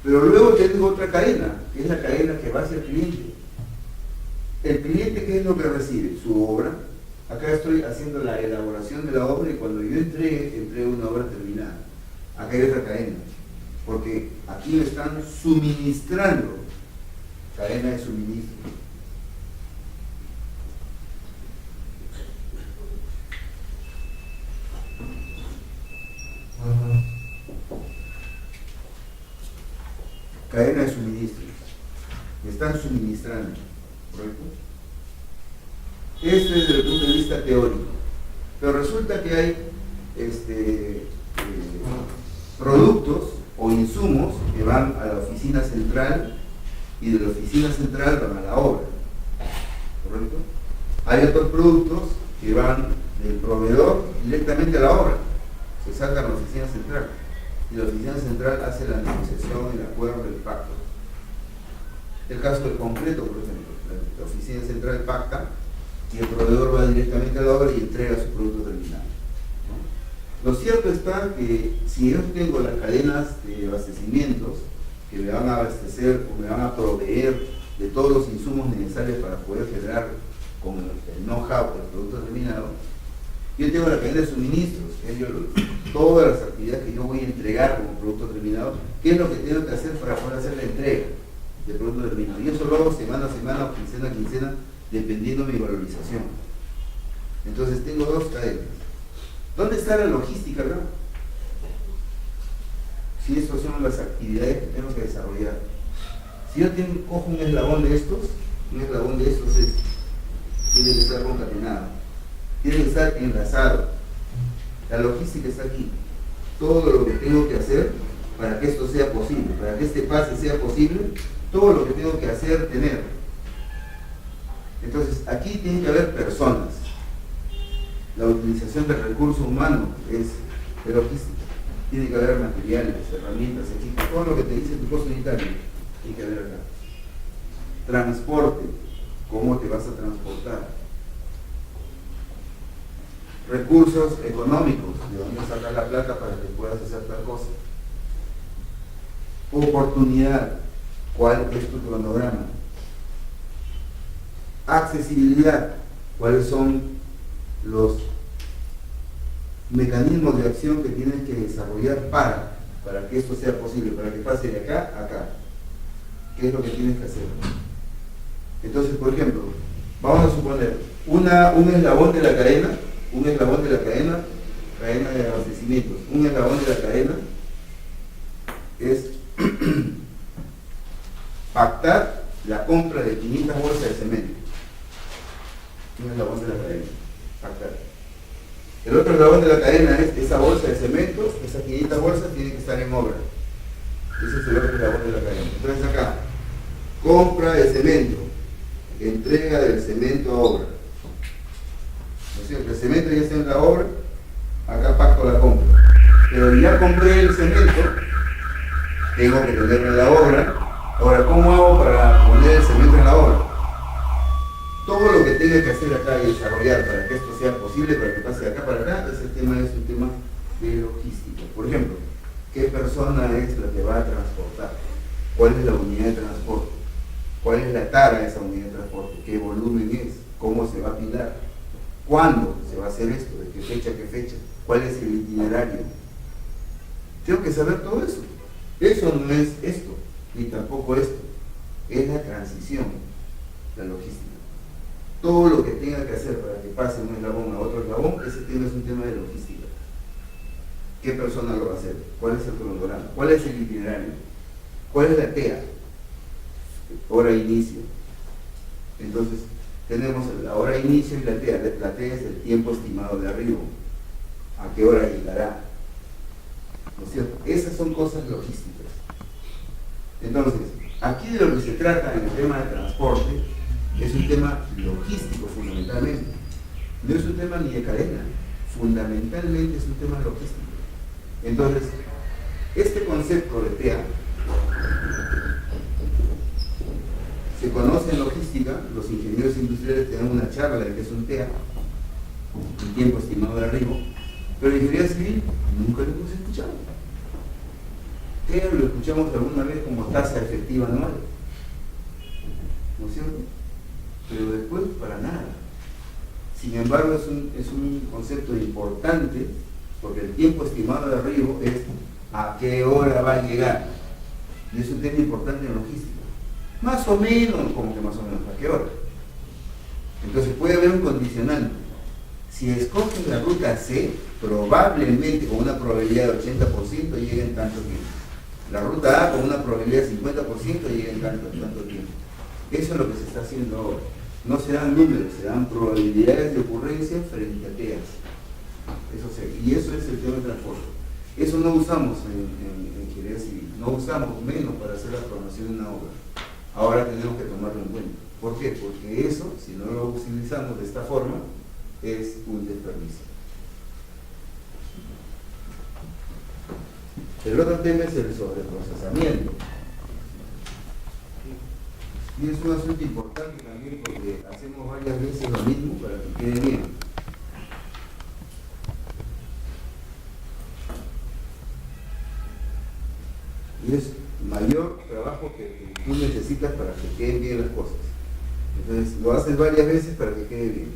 Pero luego tengo otra cadena, que es la cadena que va hacia el cliente. El cliente, ¿qué es lo que recibe? Su obra. Acá estoy haciendo la elaboración de la obra y cuando yo entregue una obra terminada. Acá hay otra cadena, porque aquí me están suministrando, cadena de suministro. Cadena de suministro. Me están suministrando, ¿correcto? Esto es desde el punto de vista teórico. Pero resulta que hay productos o insumos que van a la oficina central y de la oficina central van a la obra, ¿correcto? Hay otros productos que van del proveedor directamente a la obra, se sacan a la oficina central y la oficina central hace la negociación, el acuerdo, el pacto. El caso del concreto, por ejemplo, la oficina central pacta y el proveedor va directamente a la obra y entrega su producto terminado, ¿no? Lo cierto está que si yo tengo las cadenas de abastecimientos que me van a abastecer o me van a proveer de todos los insumos necesarios para poder generar con el know-how del producto terminado, yo tengo la cadena de suministros, todas las actividades que yo voy a entregar como producto terminado, qué es lo que tengo que hacer para poder hacer la entrega del producto terminado. Y eso lo hago semana a semana o quincena a quincena, dependiendo de mi valorización. Entonces tengo dos cadenas. ¿Dónde está la logística acá? Si estas son las actividades que tengo que desarrollar. Si yo cojo un eslabón de estos tiene que estar concatenado, tiene que estar enlazado. La logística está aquí. Todo lo que tengo que hacer para que esto sea posible, para que este pase sea posible, todo lo que tengo que hacer, tener. Entonces, aquí tiene que haber personas. La utilización del recurso humano es de logística. Tiene que haber materiales, herramientas, equipos, todo lo que te dice tu costo unitario, tiene que haber acá. Transporte, ¿cómo te vas a transportar? Recursos económicos, de dónde sacar la plata para que puedas hacer tal cosa. Oportunidad, ¿cuál es tu cronograma? Accesibilidad, ¿cuáles son los mecanismos de acción que tienes que desarrollar para que esto sea posible, para que pase de acá a acá? ¿Qué es lo que tienes que hacer? Entonces, por ejemplo, vamos a suponer un eslabón de la cadena, cadena de abastecimientos, un eslabón de la cadena es pactar la compra de 500 bolsas de cemento. Un eslabón de la cadena, pactar. El otro eslabón de la cadena es esa bolsa de cemento, esas 500 bolsas tienen que estar en obra. Ese es el otro eslabón de la cadena. Entonces acá, compra de cemento, entrega del cemento a obra. ¿No es cierto? El cemento ya está en la obra, acá pacto la compra. Pero ya compré el cemento, tengo que tenerlo en la obra. Ahora, ¿cómo hago para poner el cemento en la obra? Todo lo que tenga que hacer acá y desarrollar para que esto sea posible, para que pase de acá para acá, ese tema es un tema de logística. Por ejemplo, ¿qué persona es la que va a transportar? ¿Cuál es la unidad de transporte? ¿Cuál es la tara de esa unidad de transporte? ¿Qué volumen es? ¿Cómo se va a apilar? ¿Cuándo se va a hacer esto? ¿De qué fecha a qué fecha? ¿Cuál es el itinerario? Tengo que saber todo eso. Eso no es esto, ni tampoco esto. Es la transición, la logística. Todo lo que tenga que hacer para que pase un eslabón a otro eslabón, ese tema es un tema de logística. ¿Qué persona lo va a hacer? ¿Cuál es el cronograma? ¿Cuál es el itinerario? ¿Cuál es la TEA? Hora de inicio. Entonces, tenemos la hora de inicio y la TEA. La TEA es el tiempo estimado de arribo. ¿A qué hora llegará? ¿No es cierto? Esas son cosas logísticas. Entonces, aquí de lo que se trata en el tema de transporte es un tema logístico fundamentalmente. No es un tema ni de cadena, fundamentalmente es un tema logístico. Entonces, este concepto de TEA se conoce en logística, los ingenieros industriales tienen una charla de que es un TEA, el tiempo estimado de arribo, pero en ingeniería civil nunca lo hemos escuchado. TEA lo escuchamos alguna vez como tasa efectiva anual, ¿no es cierto? Pero después para nada. Sin embargo, es un concepto importante, porque el tiempo estimado de arribo es a qué hora va a llegar, y es un tema importante en logística. Más o menos, como que más o menos, ¿a qué hora? Entonces puede haber un condicionante. Si escogen la ruta C, probablemente con una probabilidad de 80% llegue en tanto tiempo. La ruta A con una probabilidad de 50% llegue en tanto tiempo. Eso es lo que se está haciendo ahora. No se dan números, se dan probabilidades de ocurrencia frente a TEAs. Y eso es el tema de transporte. Eso no usamos en ingeniería civil, no usamos menos para hacer la programación de una obra. Ahora tenemos que tomarlo en cuenta. ¿Por qué? Porque eso, si no lo utilizamos de esta forma, es un desperdicio. El otro tema es el sobreprocesamiento. Y es un asunto importante también porque hacemos varias veces lo mismo para que quede bien. Y es mayor trabajo que tú necesitas para que queden bien las cosas. Entonces lo haces varias veces para que quede bien.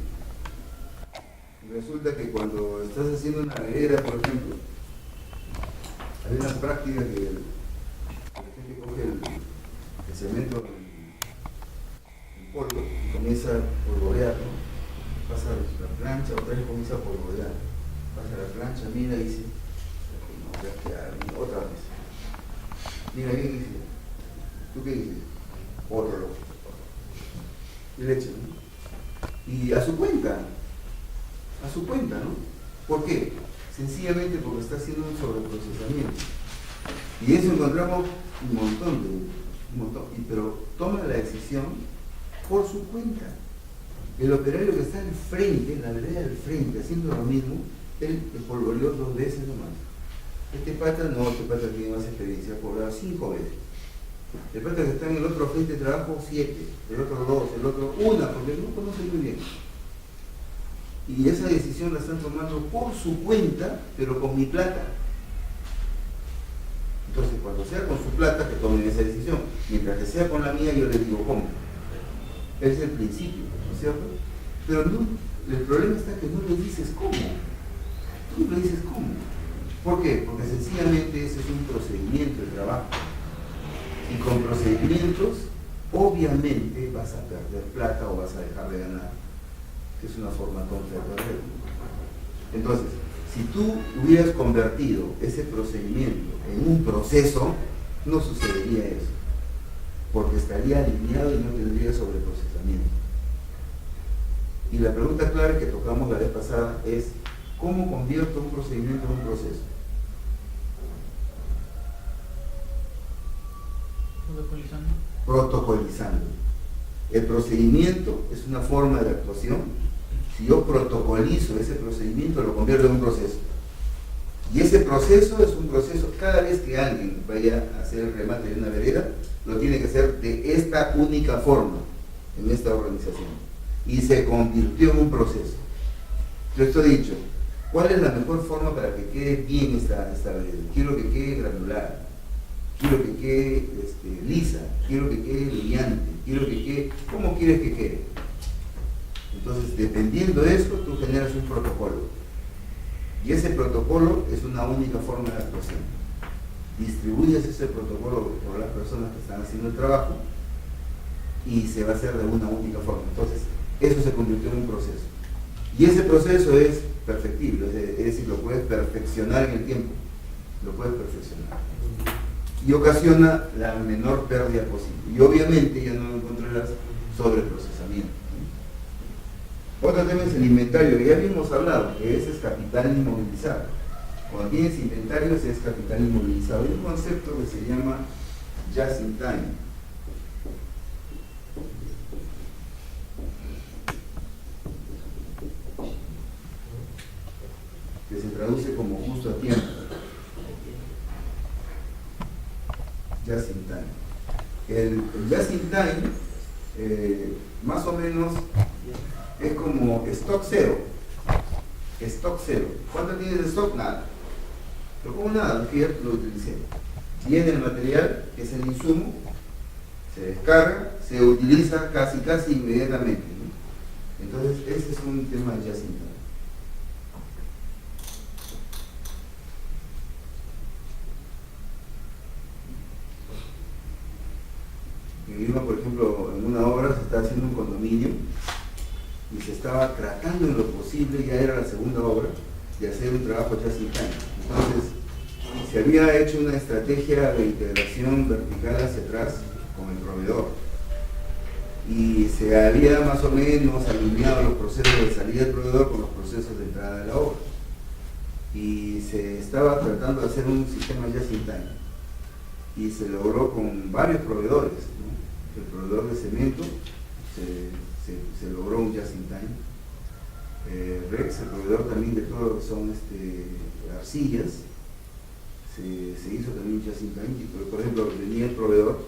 Resulta que cuando estás haciendo una vereda, por ejemplo, hay una práctica que la gente coge el cemento, el polvo, y comienza a polvorear, ¿no? Pasa la plancha, otra vez comienza a polvorear. Pasa la plancha, mira y dice, no, voy a quedar, otra vez. Mira, ¿qué dice? ¿Tú qué dices? Otro loco. Y le echan, ¿no? Y a su cuenta, ¿no? ¿Por qué? Sencillamente porque está haciendo un sobreprocesamiento. Y eso encontramos un montón, pero toma la decisión por su cuenta. El operario que está al frente, en la vereda del frente, haciendo lo mismo, él polvoreó 2 veces nomás. Este pata tiene más experiencia, polvoreó 5 veces. El pata que está en el otro frente de trabajo, 7, el otro 2, el otro 1, porque no conoce muy bien. Y esa decisión la están tomando por su cuenta, pero con mi plata. Entonces, cuando sea con su plata, que tomen esa decisión. Mientras que sea con la mía, yo les digo cómo. Ese es el principio, ¿no es cierto? Pero no, el problema está que no le dices cómo. Tú no le dices cómo. ¿Por qué? Porque sencillamente ese es un procedimiento de trabajo. Y con procedimientos, obviamente vas a perder plata o vas a dejar de ganar. Que es una forma tonta de perder. Entonces, si tú hubieras convertido ese procedimiento en un proceso, no sucedería eso. Porque estaría alineado y no tendría sobreprocesamiento. Y la pregunta clave que tocamos la vez pasada es, ¿cómo convierto un procedimiento en un proceso? Protocolizando. El procedimiento es una forma de actuación. Si yo protocolizo ese procedimiento, lo convierto en un proceso. Y ese proceso es un proceso, cada vez que alguien vaya a hacer el remate de una vereda, lo tiene que hacer de esta única forma, en esta organización. Y se convirtió en un proceso. Yo estoy dicho, ¿cuál es la mejor forma para que quede bien esta vereda? Quiero que quede granular, quiero que quede lisa, quiero que quede brillante, quiero que quede, ¿cómo quieres que quede? Entonces, dependiendo de eso, tú generas un protocolo. Y ese protocolo es una única forma de actuación. Distribuyes ese protocolo por las personas que están haciendo el trabajo y se va a hacer de una única forma. Entonces, eso se convirtió en un proceso. Y ese proceso es perfectible, es decir, lo puedes perfeccionar en el tiempo. Lo puedes perfeccionar. Y ocasiona la menor pérdida posible. Y obviamente ya no encontrarás sobreprocesamiento. Otro tema es el inventario, que ya habíamos hablado, que ese es capital inmovilizado. Cuando tienes inventario, ese es capital inmovilizado. Hay un concepto que se llama just in time. Que se traduce como justo a tiempo. Just in time. El just in time, más o menos, es como stock cero. Stock cero. ¿Cuánto tienes de stock? Nada. Pero como nada, que ya lo utilicé. Viene el material, que es el insumo, se descarga, se utiliza casi inmediatamente, ¿no? Entonces, ese es un tema ya sin time. En Lima, por ejemplo, en una obra se está haciendo un condominio y se estaba tratando en lo posible, ya era la segunda obra, de hacer un trabajo just in time. Entonces, se había hecho una estrategia de integración vertical hacia atrás con el proveedor y se había más o menos alineado los procesos de salida del proveedor con los procesos de entrada de la obra y se estaba tratando de hacer un sistema just in time y se logró con varios proveedores, ¿no? El proveedor de cemento se logró un just in time. Rex, el proveedor también de todo lo que son arcillas, se hizo también un just in time. Por ejemplo, venía el proveedor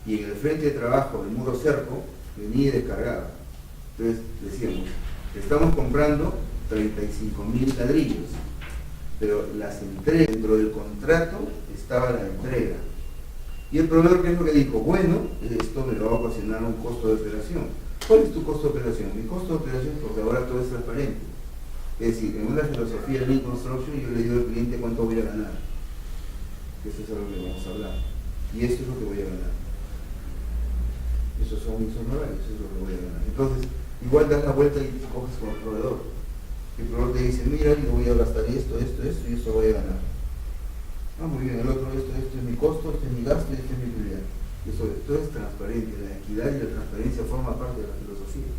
y en el frente de trabajo, el muro cerco, venía descargado. Entonces decíamos, estamos comprando 35.000 ladrillos, pero las entregas, dentro del contrato estaba la entrega. Y el proveedor, ¿qué es lo que dijo? Bueno, esto me lo va a ocasionar un costo de operación. ¿Cuál es tu costo de operación? Mi costo de operación, porque ahora todo es transparente. Es decir, en una filosofía de Lean Construction yo le digo al cliente cuánto voy a ganar. Eso es algo que vamos a hablar. Y esto es lo que voy a ganar. Esos son mis honorarios, eso es lo que voy a ganar. Entonces, igual das la vuelta y te coges con el proveedor. El proveedor te dice, mira, yo voy a gastar esto, esto, esto y esto voy a ganar. Ah, muy bien, el otro, esto es mi costo, este es mi gasto y este es mi utilidad. Eso todo es transparente, la equidad y la transparencia forma parte de la filosofía.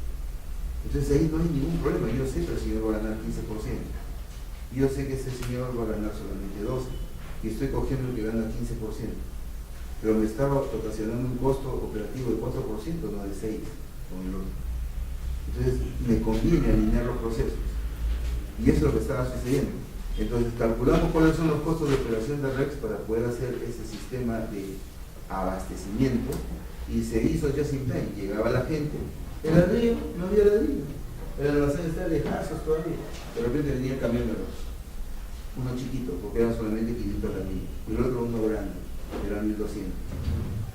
Entonces ahí no hay ningún problema, yo sé que el señor va a ganar 15%, yo sé que ese señor va a ganar solamente 12%, y estoy cogiendo el que gana 15%, pero me estaba ocasionando un costo operativo de 4%, no de 6%, con el otro. Entonces me conviene alinear los procesos, y eso es lo que estaba sucediendo. Entonces calculamos cuáles son los costos de operación de REX para poder hacer ese sistema de abastecimiento, y se hizo just in time. Llegaba la gente, el ladrillo, no había ladrillo, el almacén estaba lejazos todavía, de repente venía el camión de arroz, uno chiquito, porque eran solamente 500 ladrillos, y el otro uno grande, que eran 1200,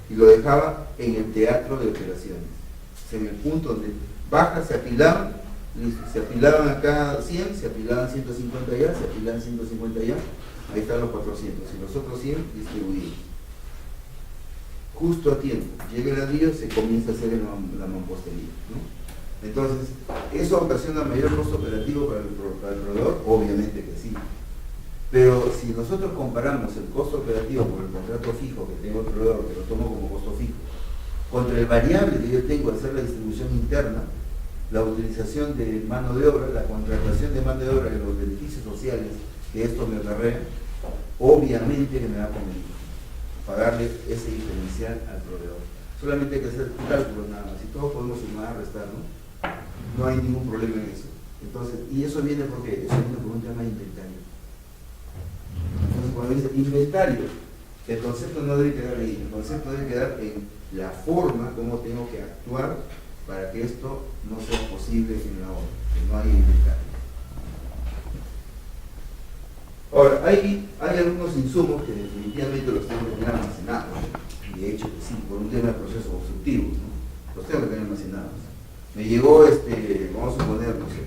y lo dejaba en el teatro de operaciones, o sea, en el punto donde bajas, se apilaban, listo, se apilaban acá 100, se apilaban 150 allá, se apilaban 150 allá, ahí están los 400, y los otros 100 distribuidos. Justo a tiempo, llega el ladrillo, se comienza a hacer la mampostería, ¿no? Entonces, ¿eso ocasiona mayor costo operativo para el proveedor? Obviamente que sí. Pero si nosotros comparamos el costo operativo por el contrato fijo que tengo el proveedor, que lo tomo como costo fijo, contra el variable que yo tengo al hacer la distribución interna, la utilización de mano de obra, la contratación de mano de obra y los beneficios sociales que esto me acarrea, obviamente que me va a convenir pagarle ese diferencial al proveedor. Solamente hay que hacer cálculos nada más, y todos podemos sumar, restar, ¿no? No hay ningún problema en eso. Entonces, y eso viene porque eso viene por un tema de inventario. Entonces, cuando dice inventario, el concepto no debe quedar ahí, el concepto debe quedar en la forma como tengo que actuar para que esto no sea posible en la obra, que no haya inventario. Ahora, hay algunos insumos que definitivamente los tengo que tener almacenados, y de hecho que sí, por un tema de procesos constructivos, ¿no? Los tengo que tener almacenados. Me llegó vamos a suponer, no sé,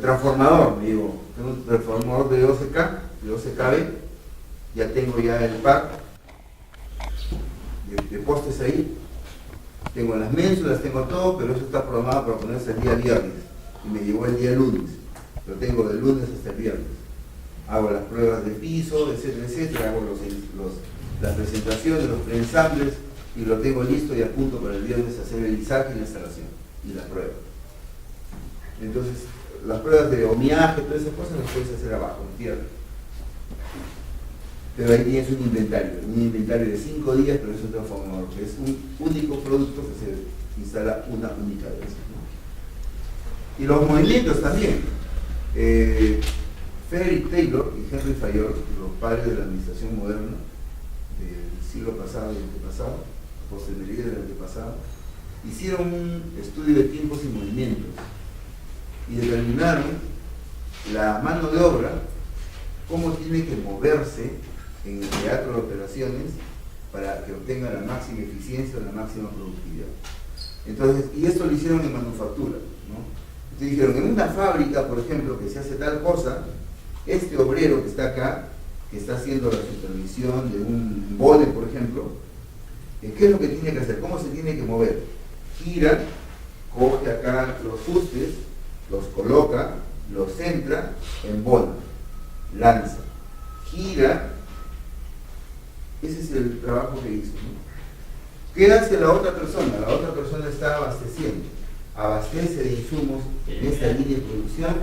transformador, me llegó, tengo un transformador de 12K, de 12 kV, ya tengo ya el pack de postes ahí, tengo las ménsulas, tengo todo, pero eso está programado para ponerse el día viernes, y me llegó el día lunes. Lo tengo de lunes hasta el viernes. Hago las pruebas de piso, etcétera, etcétera, hago las presentaciones, los preensambles, y lo tengo listo y a punto para el viernes hacer el izaje y la instalación, y la prueba. Entonces, las pruebas de homiaje, todas esas cosas las puedes hacer abajo, en tierra. Pero ahí tienes un inventario de 5 días, pero es un transformador, que es un único producto que se instala una única vez, ¿no? Y los movimientos también. Frederick Taylor y Henry Fayol, los padres de la administración moderna del siglo pasado y antepasado, posterioridad del antepasado, hicieron un estudio de tiempos y movimientos y determinaron la mano de obra, cómo tiene que moverse en el teatro de operaciones para que obtenga la máxima eficiencia o la máxima productividad. Entonces, y esto lo hicieron en manufactura, ¿no? Entonces dijeron, en una fábrica, por ejemplo, que se hace tal cosa, este obrero que está acá, que está haciendo la supervisión de un bode, por ejemplo, ¿qué es lo que tiene que hacer? ¿Cómo se tiene que mover? Gira, coge acá los fustes, los coloca, los centra, embona, lanza, gira. Ese es el trabajo que hizo, ¿no? ¿Qué hace la otra persona? La otra persona está abasteciendo, abastece de insumos en esta línea de producción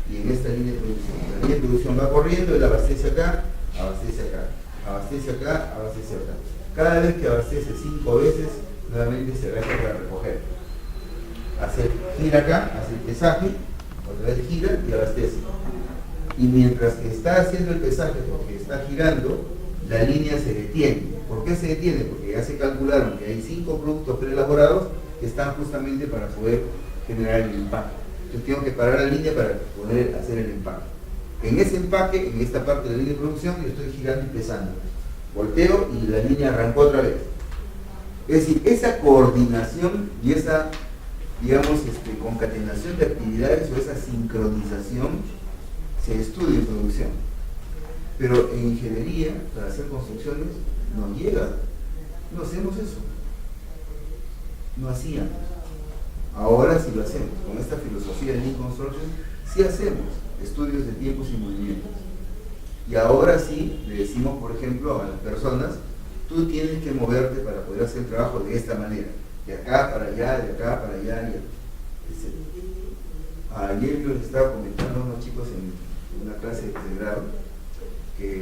y en esta línea de producción. La línea de producción va corriendo, él abastece acá, abastece acá, abastece acá, abastece acá. Cada vez que abastece 5 veces, nuevamente se va a recoger. Gira acá, hace el pesaje, otra vez gira y abastece. Y mientras que está haciendo el pesaje, porque está girando, la línea se detiene. ¿Por qué se detiene? Porque ya se calcularon que hay 5 productos preelaborados que están justamente para poder generar el empaque. Yo tengo que parar la línea para poder hacer el empaque. En ese empaque, en esta parte de la línea de producción, yo estoy girando y pesando. Volteo y la línea arrancó otra vez. Es decir, esa coordinación y esa, digamos, concatenación de actividades o esa sincronización se estudia en producción. Pero en ingeniería, para hacer construcciones, no llega. No hacemos eso. No hacíamos. Ahora sí lo hacemos. Con esta filosofía de Lean Construction, sí hacemos estudios de tiempos y movimientos. Y ahora sí le decimos, por ejemplo, a las personas, tú tienes que moverte para poder hacer el trabajo de esta manera. De acá para allá, de acá para allá, etc. Ayer yo les estaba comentando a unos chicos en una clase de grado que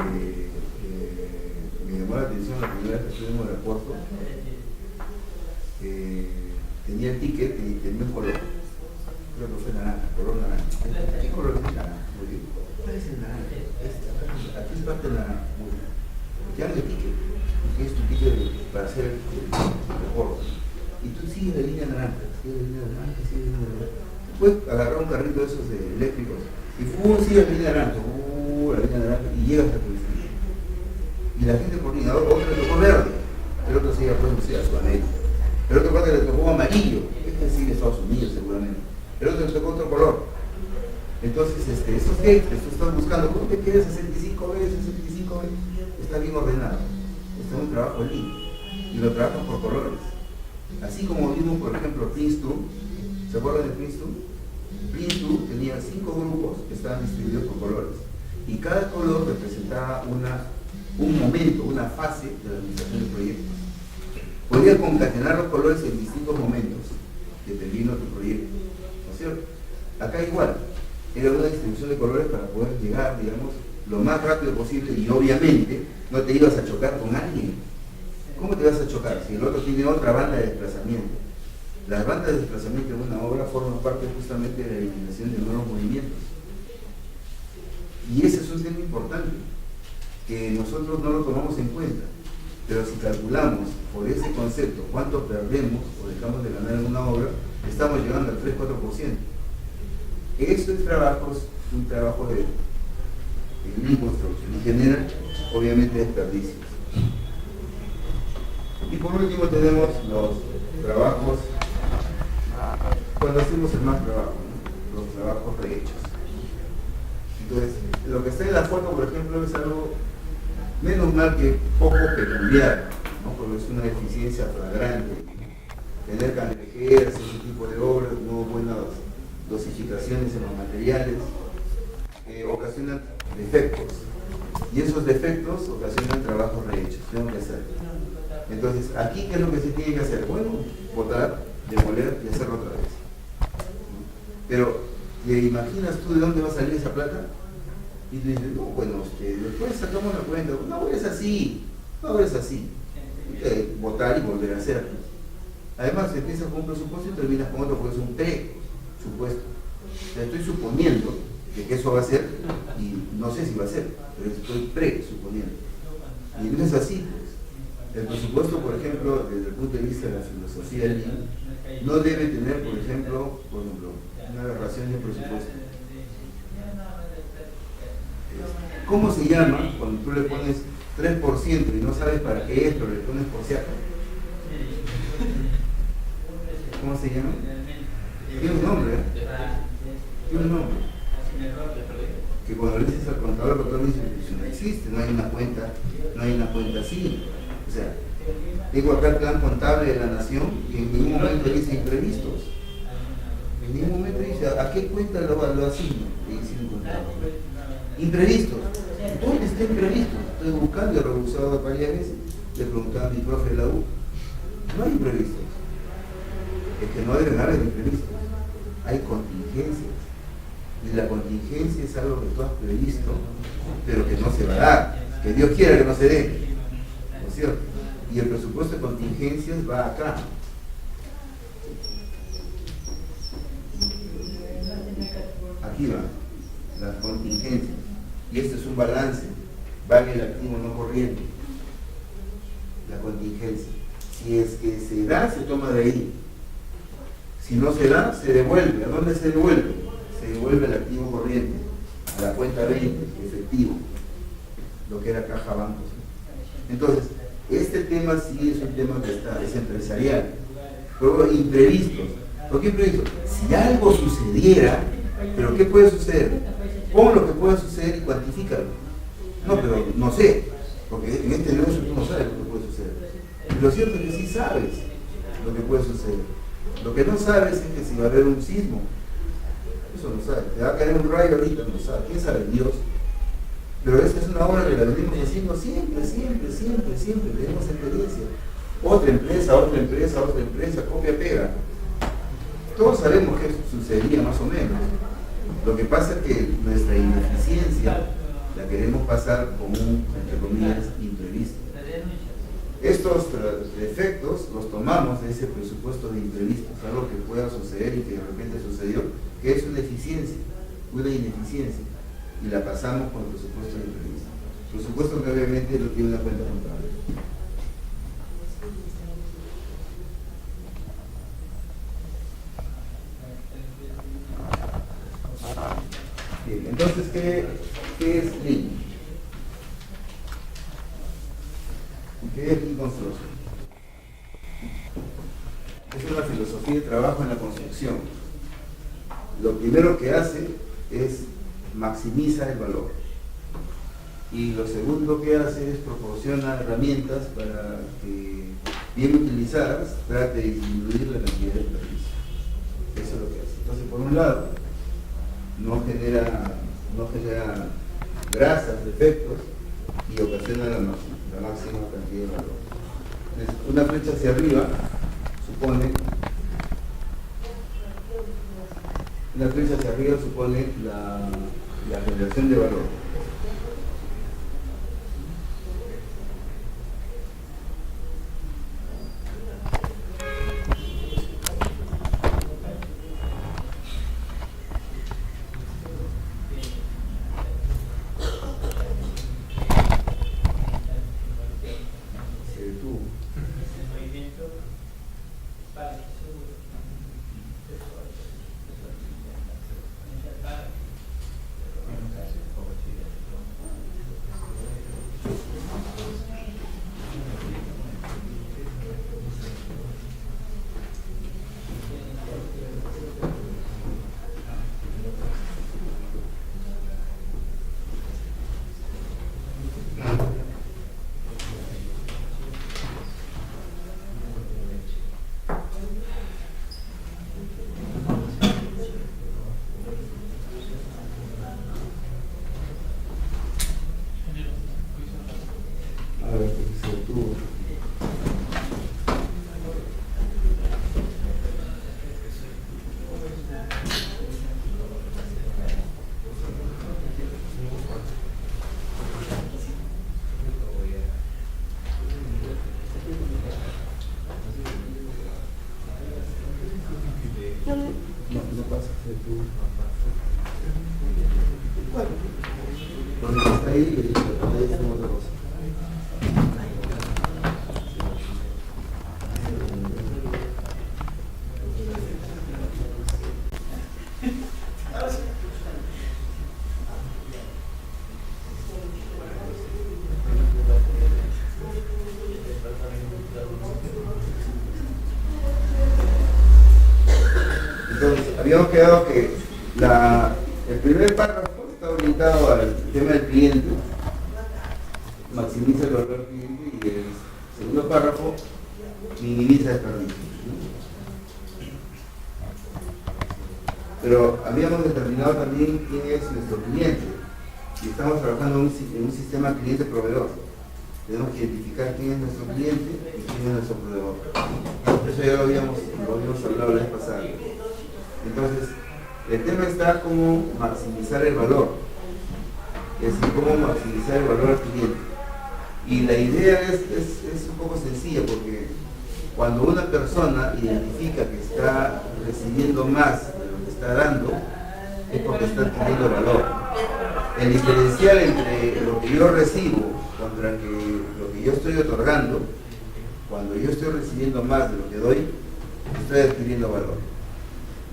me llamó la atención la primera vez que estuve en el aeropuerto. Tenía el ticket y tenía un color. Creo que fue naranja, color naranja. ¿Qué color es naranja? Muy bien. ¿Cuál es el naranja? Aquí es parte de naranja. Muy bien. Te dan el ticket. Que es tu ticket para hacer el reporte. Y tú sigues la línea naranja, sigues la línea naranja, sigues la línea naranja. Después agarrar un carrito de esos eléctricos y sigue la línea naranja, la línea naranja y llegas a tu destino. Y la gente coordinador, otro le tocó verde, el otro se iba pues, no sé, a Sudamérica. El otro parte le tocó amarillo, este es decir, Estados Unidos seguramente. El otro le tocó otro color. Entonces, esos gates que tú estás buscando, ¿cómo te quieres 65 veces, 65 veces? Está bien ordenado. Este es un trabajo lindo. Y lo trabajan por colores. Así como vimos, por ejemplo, Princeton, ¿se acuerdan de Princeton? Princeton tenía 5 grupos que estaban distribuidos por colores. Y cada color representaba un momento, una fase de la administración del proyecto. Podías concatenar los colores en distintos momentos, dependiendo de tu proyecto. ¿No es cierto? Acá igual, era una distribución de colores para poder llegar, digamos, lo más rápido posible y obviamente no te ibas a chocar con alguien. ¿Cómo te vas a chocar si el otro tiene otra banda de desplazamiento? Las bandas de desplazamiento en una obra forman parte justamente de la eliminación de nuevos movimientos. Y ese es un tema importante, que nosotros no lo tomamos en cuenta. Pero si calculamos por ese concepto cuánto perdemos o dejamos de ganar en una obra, estamos llegando al 3-4%. Eso es un trabajo de Lean Construction y genera obviamente desperdicios. Y por último tenemos los trabajos, cuando hacemos el más trabajo, ¿no? Los trabajos rehechos. Entonces, lo que está en la foto, por ejemplo, es algo menos mal que poco peculiar, ¿no? Porque es una deficiencia flagrante. Tener cangrejeras, ese tipo de obras, no buenas dosificaciones en los materiales, ocasionan defectos. Y esos defectos ocasionan trabajos rehechos, tengo que hacer. Entonces, aquí, ¿qué es lo que se tiene que hacer? Bueno, botar, demoler y hacerlo otra vez. Pero, ¿te imaginas tú de dónde va a salir esa plata? Y tú dices, no, bueno, después sacamos la cuenta. No, es así. No, es así. Botar y volver a hacer. Además, empiezas con un presupuesto y terminas con otro, porque es un presupuesto. O sea, estoy suponiendo que eso va a ser, y no sé si va a ser, pero estoy presuponiendo. Y no es así, pues. El presupuesto, por ejemplo, desde el punto de vista de la filosofía del Lean, no debe tener, por ejemplo, una aberración de presupuesto. ¿Cómo se llama cuando tú le pones 3% y no sabes para qué es, pero le pones por si acaso? ¿Cómo se llama? Tiene un nombre, ¿eh? Tiene un nombre. Que cuando le dices al contador, el contador dice, no existe, no hay una cuenta así. O sea, tengo acá el plan contable de la nación y en ningún momento dice imprevistos. En ningún momento dice, ¿a qué cuenta lo asigno? Le dice un contador. Imprevistos. ¿Dónde está imprevisto? Estoy buscando y he revisado varias veces. Le preguntaba a mi profe de la U. No hay imprevistos. Es que no deben haber imprevistos. Hay contingencias. Y la contingencia es algo que tú has previsto, pero que no se va a dar. Que Dios quiera que no se dé. ¿No es cierto? Y el presupuesto de contingencias va acá. Aquí va. Las contingencias. Y este es un balance. Va en el activo no corriente. La contingencia. Si es que se da, se toma de ahí. Si no se da, se devuelve. ¿A dónde se devuelve? Se devuelve el activo corriente, a la cuenta 20, efectivo, lo que era caja bancos. Entonces, este tema sí es un tema que es empresarial, pero imprevistos. ¿Por qué imprevistos? Si algo sucediera, ¿pero qué puede suceder? Pon lo que pueda suceder y cuantifícalo. No, pero no sé, porque en este negocio tú no sabes lo que puede suceder. Y lo cierto es que sí sabes lo que puede suceder. Lo que no sabes es que si va a haber un sismo, eso no sabes. Te va a caer un rayo ahorita, no sabes. ¿Quién sabe? Dios. Pero esa es una obra que la venimos haciendo siempre. Tenemos experiencia. Otra empresa, copia, pega. Todos sabemos que eso sucedería más o menos. Lo que pasa es que nuestra ineficiencia la queremos pasar como un, entre comillas, imprevisto. Estos efectos los tomamos de ese presupuesto de imprevistos, algo que pueda suceder y que de repente sucedió, que es una ineficiencia, y la pasamos con el presupuesto de imprevistos. Presupuesto que obviamente no tiene una cuenta contable. Bien, entonces, ¿qué es Lean? ¿Qué es Lean Construction? Es una filosofía de trabajo en la construcción. Lo primero que hace es maximizar el valor. Y lo segundo que hace es proporcionar herramientas para que, bien utilizadas, trate de disminuir la cantidad de desperdicio. Eso es lo que hace. Entonces, por un lado, no genera grasas, defectos, y ocasiona la máxima cantidad de valor. Entonces, una flecha hacia arriba supone la generación de valor. Entonces, habíamos quedado que el primer párrafo está orientado al tema del cliente, maximiza el valor del cliente, y el segundo párrafo minimiza desperdicios. Pero habíamos determinado también quién es nuestro cliente, y estamos trabajando en un sistema cliente-proveedor. Tenemos que identificar quién es nuestro cliente y quién es nuestro proveedor. Eso ya lo habíamos hablado la vez pasada. Entonces, el tema está cómo maximizar el valor, es decir, cómo maximizar el valor al cliente. Y la idea es un poco sencilla, porque cuando una persona identifica que está recibiendo más de lo que está dando, es porque está adquiriendo valor. El diferencial entre lo que yo recibo contra lo que yo estoy otorgando, cuando yo estoy recibiendo más de lo que doy, estoy adquiriendo valor.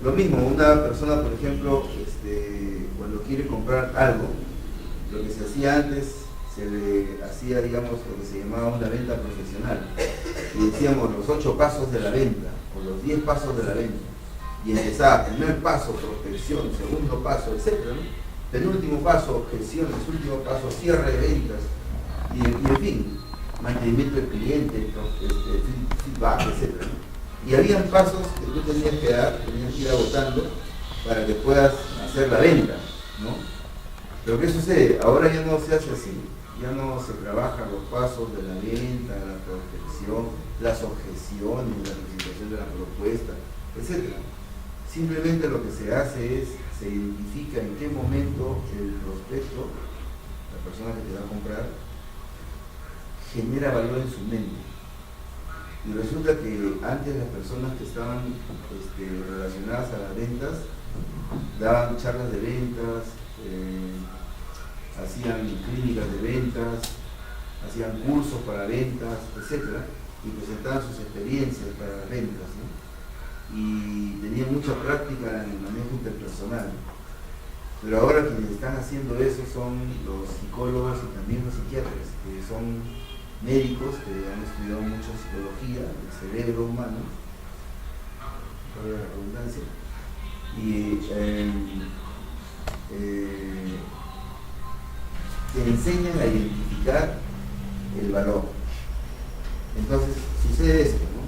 Lo mismo, una persona, por ejemplo, cuando quiere comprar algo, lo que se hacía antes, se le hacía, digamos, lo que se llamaba una venta profesional. Y decíamos los 8 pasos de la venta, o los 10 pasos de la venta. Y empezaba, primer paso, prospección, segundo paso, etc., ¿no? Penúltimo paso, objeciones, último paso, cierre de ventas. Y en fin, mantenimiento del cliente, feedback, etc., ¿no? Y habían pasos que tú tenías que dar, tenías que ir agotando para que puedas hacer la venta, ¿no? Pero ¿qué sucede? Ahora ya no se hace así, ya no se trabajan los pasos de la venta, la prospección, las objeciones, la presentación de la propuesta, etc. Simplemente lo que se hace es, se identifica en qué momento el prospecto, la persona que te va a comprar, genera valor en su mente. Y resulta que antes las personas que estaban relacionadas a las ventas daban charlas de ventas, hacían clínicas de ventas, hacían cursos para ventas, etc. Y presentaban sus experiencias para las ventas, ¿no? Y tenían mucha práctica en el manejo interpersonal. Pero ahora quienes están haciendo eso son los psicólogos y también los psiquiatras, que son médicos que han estudiado mucho psicología, el cerebro humano, por la redundancia, y te enseñan a identificar el valor. Entonces sucede esto, ¿no?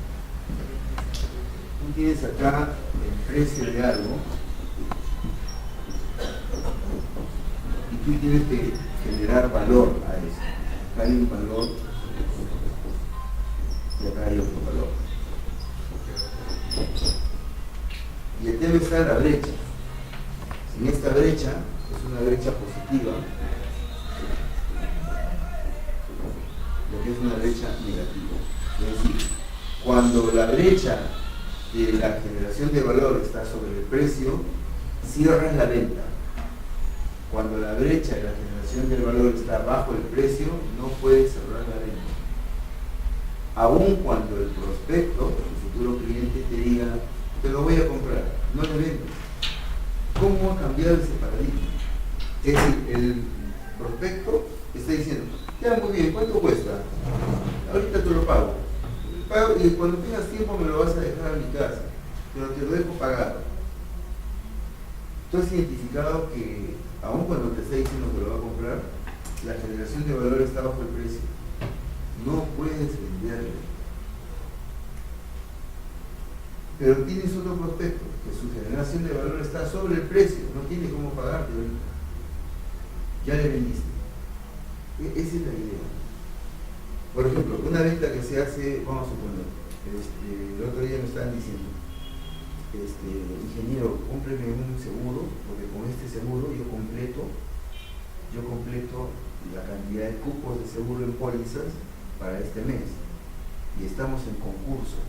Tú tienes acá el precio de algo y tú tienes que generar valor a eso. Acá hay un valor y acá hay otro valor. Y el tema está en la brecha. Si esta brecha es una brecha positiva, lo que es una brecha negativa. Es decir, cuando la brecha de la generación de valor está sobre el precio, cierras la venta. Cuando la brecha de la generación del valor está bajo el precio, no puedes cerrar la venta. Aun cuando el prospecto, el futuro cliente, te diga, te lo voy a comprar, no le vendo. ¿Cómo ha cambiado ese paradigma? Es decir, el prospecto está diciendo, ya muy bien, ¿cuánto cuesta? Ahorita te lo pago. Y cuando tengas tiempo me lo vas a dejar a mi casa, pero te lo dejo pagado. Tú has identificado que, aun cuando te está diciendo que lo va a comprar, la generación de valor está bajo el precio. No puedes venderle. Pero tienes otro prospecto, que su generación de valor está sobre el precio, no tiene cómo pagarte ahorita. Ya le vendiste. Esa es la idea. Por ejemplo, una venta que se hace, vamos a suponer, el otro día me estaban diciendo, ingeniero, cómpreme un seguro, porque con este seguro yo completo la cantidad de cupos de seguro en pólizas para este mes. Y estamos en concurso.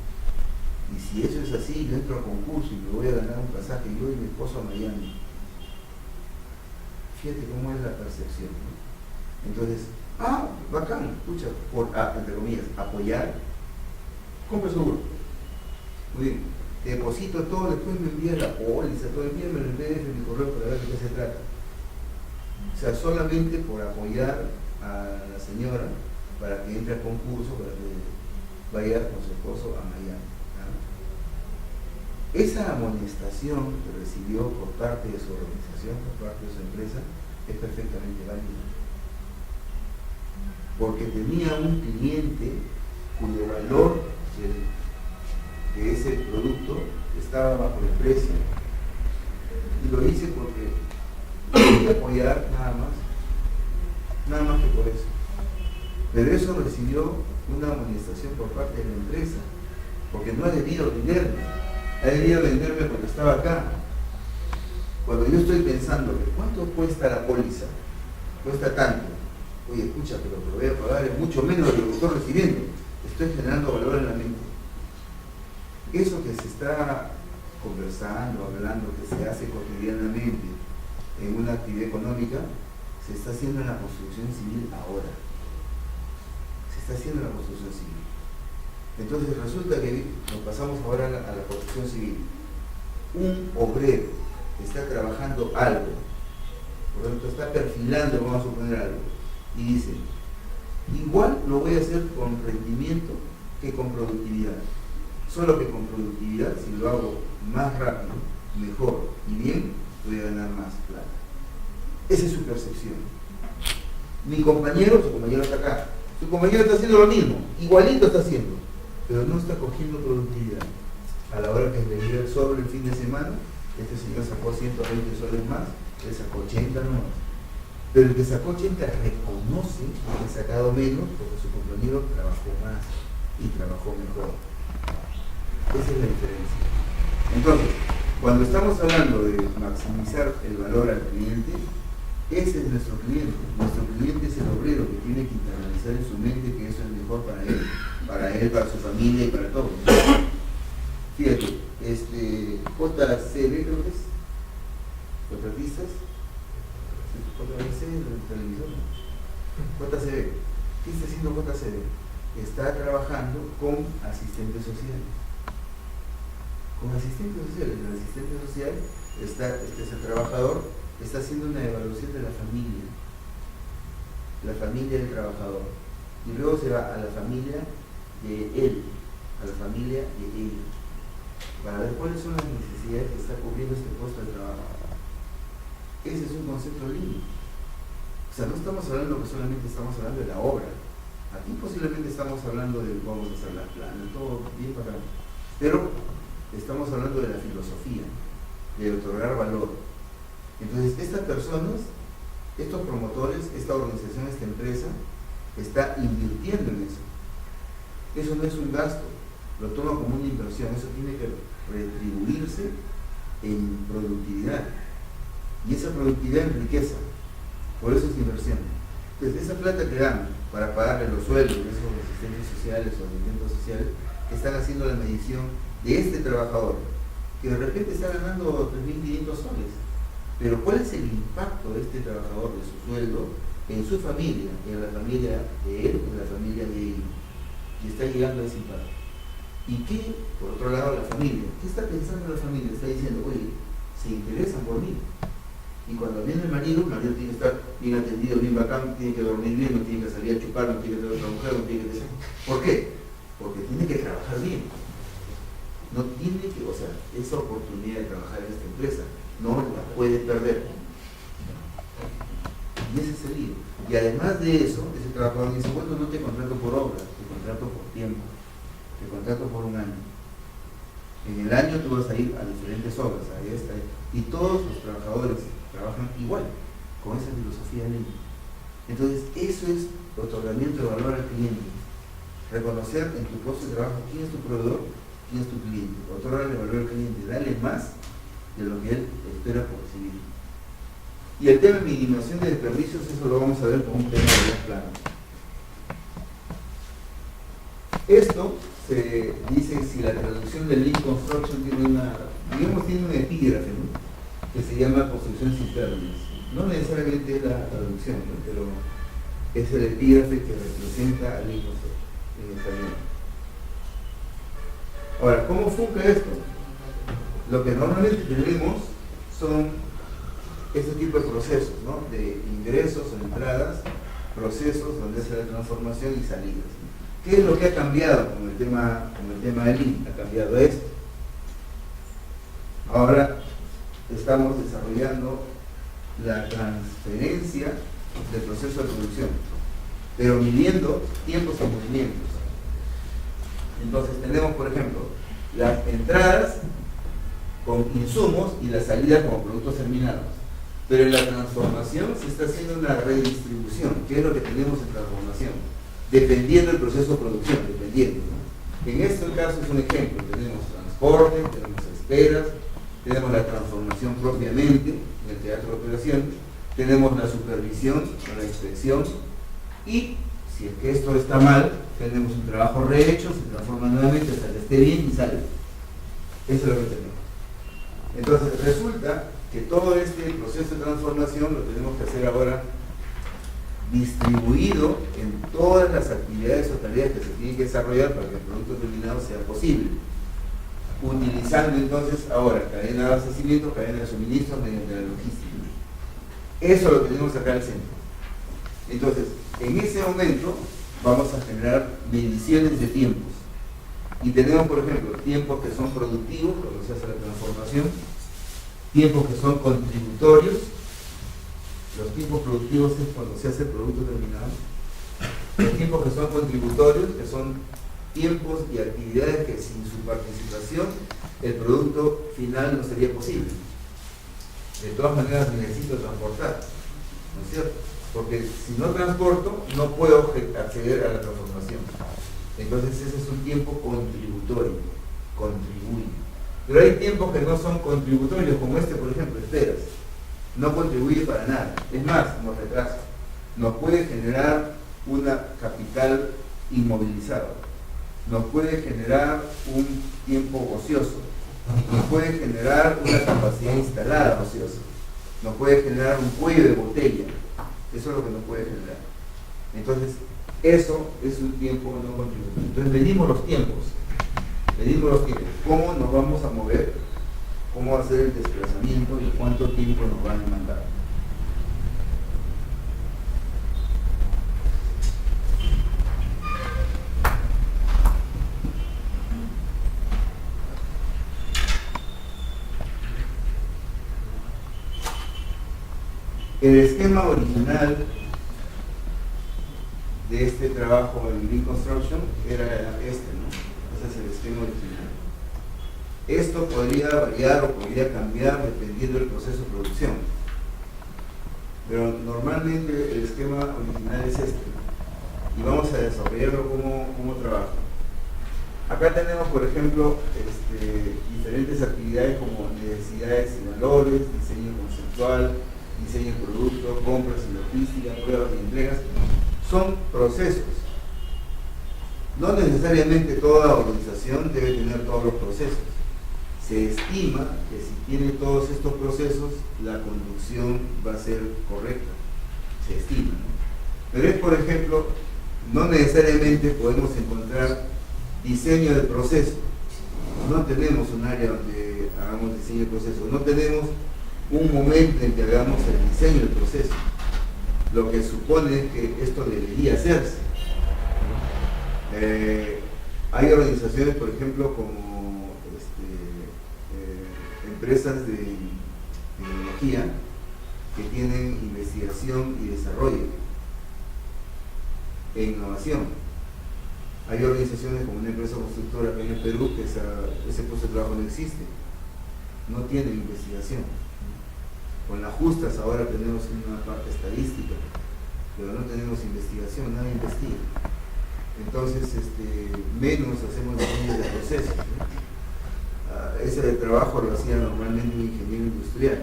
Y si eso es así, yo entro a concurso y me voy a ganar un pasaje yo y mi esposo a Miami. Fíjate cómo es la percepción, ¿no? Entonces, bacán, escucha, entre comillas, apoyar, compra seguro. Muy bien, te deposito todo, después me envías la póliza, todo el día me lo envías en mi correo para ver de qué se trata. O sea, solamente por apoyar a la señora para que entre al concurso, para que vaya con su esposo a Miami. Esa amonestación que recibió por parte de su organización, por parte de su empresa, es perfectamente válida. Porque tenía un cliente cuyo valor de ese producto estaba bajo el precio. Y lo hice porque quería apoyar nada más que por eso. Pero eso recibió una amonestación por parte de la empresa, porque no ha debido venderme. Ha debido venderme porque estaba acá. Cuando yo estoy pensando, ¿cuánto cuesta la póliza? Cuesta tanto. Oye, escucha, pero lo que voy a pagar es mucho menos de lo que estoy recibiendo. Estoy generando valor en la mente. Eso que se está conversando, hablando, que se hace cotidianamente en una actividad económica, se está haciendo en la construcción civil ahora. Se está haciendo en la construcción civil. Entonces resulta que nos pasamos ahora a la construcción civil. Un obrero está trabajando algo, por lo tanto está perfilando, vamos a suponer algo, y dice, igual lo voy a hacer con rendimiento que con productividad. Solo que con productividad, si lo hago más rápido, mejor y bien, voy a ganar más plata. Esa es su percepción. Mi compañero, su compañero está acá. Su compañero está haciendo lo mismo, igualito está haciendo, pero no está cogiendo productividad. A la hora que le llega el sobre el fin de semana, este señor sacó 120 soles más, él sacó 80 nomás. Pero el que sacó 80 reconoce que ha sacado menos porque su compañero trabajó más y trabajó mejor. Esa es la diferencia. Entonces, cuando estamos hablando de maximizar el valor al cliente, ese es nuestro cliente. Nuestro cliente es el obrero que tiene que internalizar en su mente que eso es mejor para él, para su familia y para todos. Fíjate, JCB creo que es, contratistas, JBC, la televisión, JCB. ¿Qué está haciendo JCB? Está trabajando con asistentes sociales. Con asistentes sociales. El asistente social es el trabajador, está haciendo una evaluación de la familia del trabajador. Y luego se va a la familia de él, a la familia de ella, para ver cuáles son las necesidades que está cubriendo este puesto de trabajo. Ese es un concepto lindo. O sea, no estamos hablando que solamente estamos hablando de la obra. Aquí posiblemente estamos hablando de cómo vamos a hacer las planas, todo bien bacán. Pero estamos hablando de la filosofía, de otorgar valor. Entonces, estas personas, estos promotores, esta organización, esta empresa, está invirtiendo en eso. Eso no es un gasto, lo toma como una inversión, eso tiene que retribuirse en productividad. Y esa productividad en riqueza, por eso es inversión. Entonces, esa plata que dan para pagarle los sueldos de esos asistentes sociales o asistentes sociales, están haciendo la medición de este trabajador, que de repente está ganando 3.500 soles. Pero ¿cuál es el impacto de este trabajador, de su sueldo, en su familia, en la familia de él, en la familia de él? Y está llegando a ese impacto. ¿Y qué, por otro lado, la familia? ¿Qué está pensando la familia? Está diciendo, oye, se interesan por mí. Y cuando viene el marido tiene que estar bien atendido, bien bacán, tiene que dormir bien, no tiene que salir a chupar, no tiene que tener otra mujer, no tiene que... ¿Por qué? Porque tiene que trabajar bien. No tiene que, o sea, esa oportunidad de trabajar en esta empresa no la puede perder. Y ese es el lío. Y además de eso, ese trabajador dice, bueno, no te contrato por obra, te contrato por tiempo, te contrato por un año. En el año tú vas a ir a diferentes obras, a esta, y todos los trabajadores trabajan igual, con esa filosofía de ley. Entonces, eso es otorgamiento de valor al cliente. Reconocer en tu puesto de trabajo quién es tu proveedor, quién es tu cliente. Otorgarle valor al cliente, darle más de lo que él espera por recibir. Y el tema de minimización de desperdicios, eso lo vamos a ver como un tema de más plano. Esto se dice si la traducción del Lean Construction tiene un epígrafe, ¿no?, que se llama construcción sin términos. No necesariamente es la traducción, ¿no?, pero es el epígrafe que representa al Lean Construction en español. Ahora, ¿cómo funca esto? Lo que normalmente tenemos son este tipo de procesos, ¿no?, de ingresos o entradas, procesos donde hace la transformación y salidas. ¿Qué es lo que ha cambiado con el tema del Lean? Ha cambiado esto. Ahora estamos desarrollando la transferencia del proceso de producción, pero midiendo tiempos y movimientos. Entonces tenemos, por ejemplo, las entradas con insumos y las salidas como productos terminados. Pero en la transformación se está haciendo una redistribución. ¿Qué es lo que tenemos en transformación? Dependiendo del proceso de producción, dependiendo, ¿no? En este caso es un ejemplo. Tenemos transporte, tenemos esperas, tenemos la transformación propiamente en el teatro de operaciones, tenemos la supervisión, la inspección, y si es que esto está mal, tenemos un trabajo rehecho, se transforma nuevamente hasta que esté bien y sale. Eso es lo que tenemos. Entonces resulta que todo este proceso de transformación lo tenemos que hacer ahora distribuido en todas las actividades o tareas que se tienen que desarrollar para que el producto terminado sea posible, utilizando entonces ahora cadena de abastecimiento, cadena de suministro mediante la logística. Eso lo tenemos acá al centro. Entonces, en ese momento vamos a generar mediciones de tiempos. Y tenemos, por ejemplo, tiempos que son productivos, cuando se hace la transformación, tiempos que son contributorios. Los tiempos productivos es cuando se hace el producto terminado. Los tiempos que son contributorios, que son tiempos y actividades que sin su participación el producto final no sería posible. De todas maneras necesito transportar, ¿no es cierto? Porque si no transporto, no puedo acceder a la transformación. Entonces ese es un tiempo contributorio, contribuye. Pero hay tiempos que no son contributorios, como este, por ejemplo, esperas. No contribuye para nada. Es más, nos retrasa. Nos puede generar una capital inmovilizado. Nos puede generar un tiempo ocioso. Nos puede generar una capacidad instalada ociosa. Nos puede generar un cuello de botella. Eso es lo que nos puede generar. Entonces, eso es un tiempo no contributivo. Entonces, medimos los tiempos. Medimos los tiempos. ¿Cómo nos vamos a mover? ¿Cómo va a ser el desplazamiento y cuánto tiempo nos van a demandar? El esquema original de este trabajo en Lean Construction era este, ¿no? Ese es el esquema original. Esto podría variar o podría cambiar dependiendo del proceso de producción. Pero normalmente el esquema original es este. Y vamos a desarrollarlo como trabajo. Acá tenemos, por ejemplo, diferentes actividades como necesidades y valores, diseño conceptual, diseño de producto, compras y logística, pruebas y entregas. Son procesos. No necesariamente toda organización debe tener todos los procesos. Se estima que si tiene todos estos procesos, la conducción va a ser correcta. Se estima, ¿no? Pero es, por ejemplo, no necesariamente podemos encontrar diseño de proceso. No tenemos un área donde hagamos diseño de proceso. No tenemos un momento en que hagamos el diseño del proceso, lo que supone que esto debería hacerse. Hay organizaciones, por ejemplo, como empresas de tecnología que tienen investigación y desarrollo e innovación. Hay organizaciones como una empresa constructora acá en el Perú que ese puesto de trabajo no existe, no tiene investigación. Con las justas ahora tenemos una parte estadística, pero no tenemos investigación, nadie investiga. Entonces, menos hacemos diseño de procesos, ¿no? Ese trabajo lo hacía normalmente un ingeniero industrial,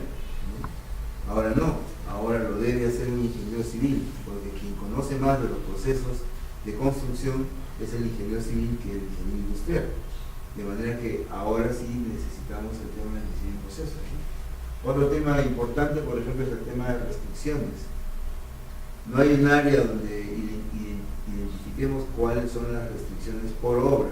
¿no? Ahora no, ahora lo debe hacer un ingeniero civil, porque quien conoce más de los procesos de construcción es el ingeniero civil que el ingeniero industrial. De manera que ahora sí necesitamos el tema del diseño de procesos, ¿no? Otro tema importante, por ejemplo, es el tema de restricciones. No hay un área donde identifiquemos cuáles son las restricciones por obra.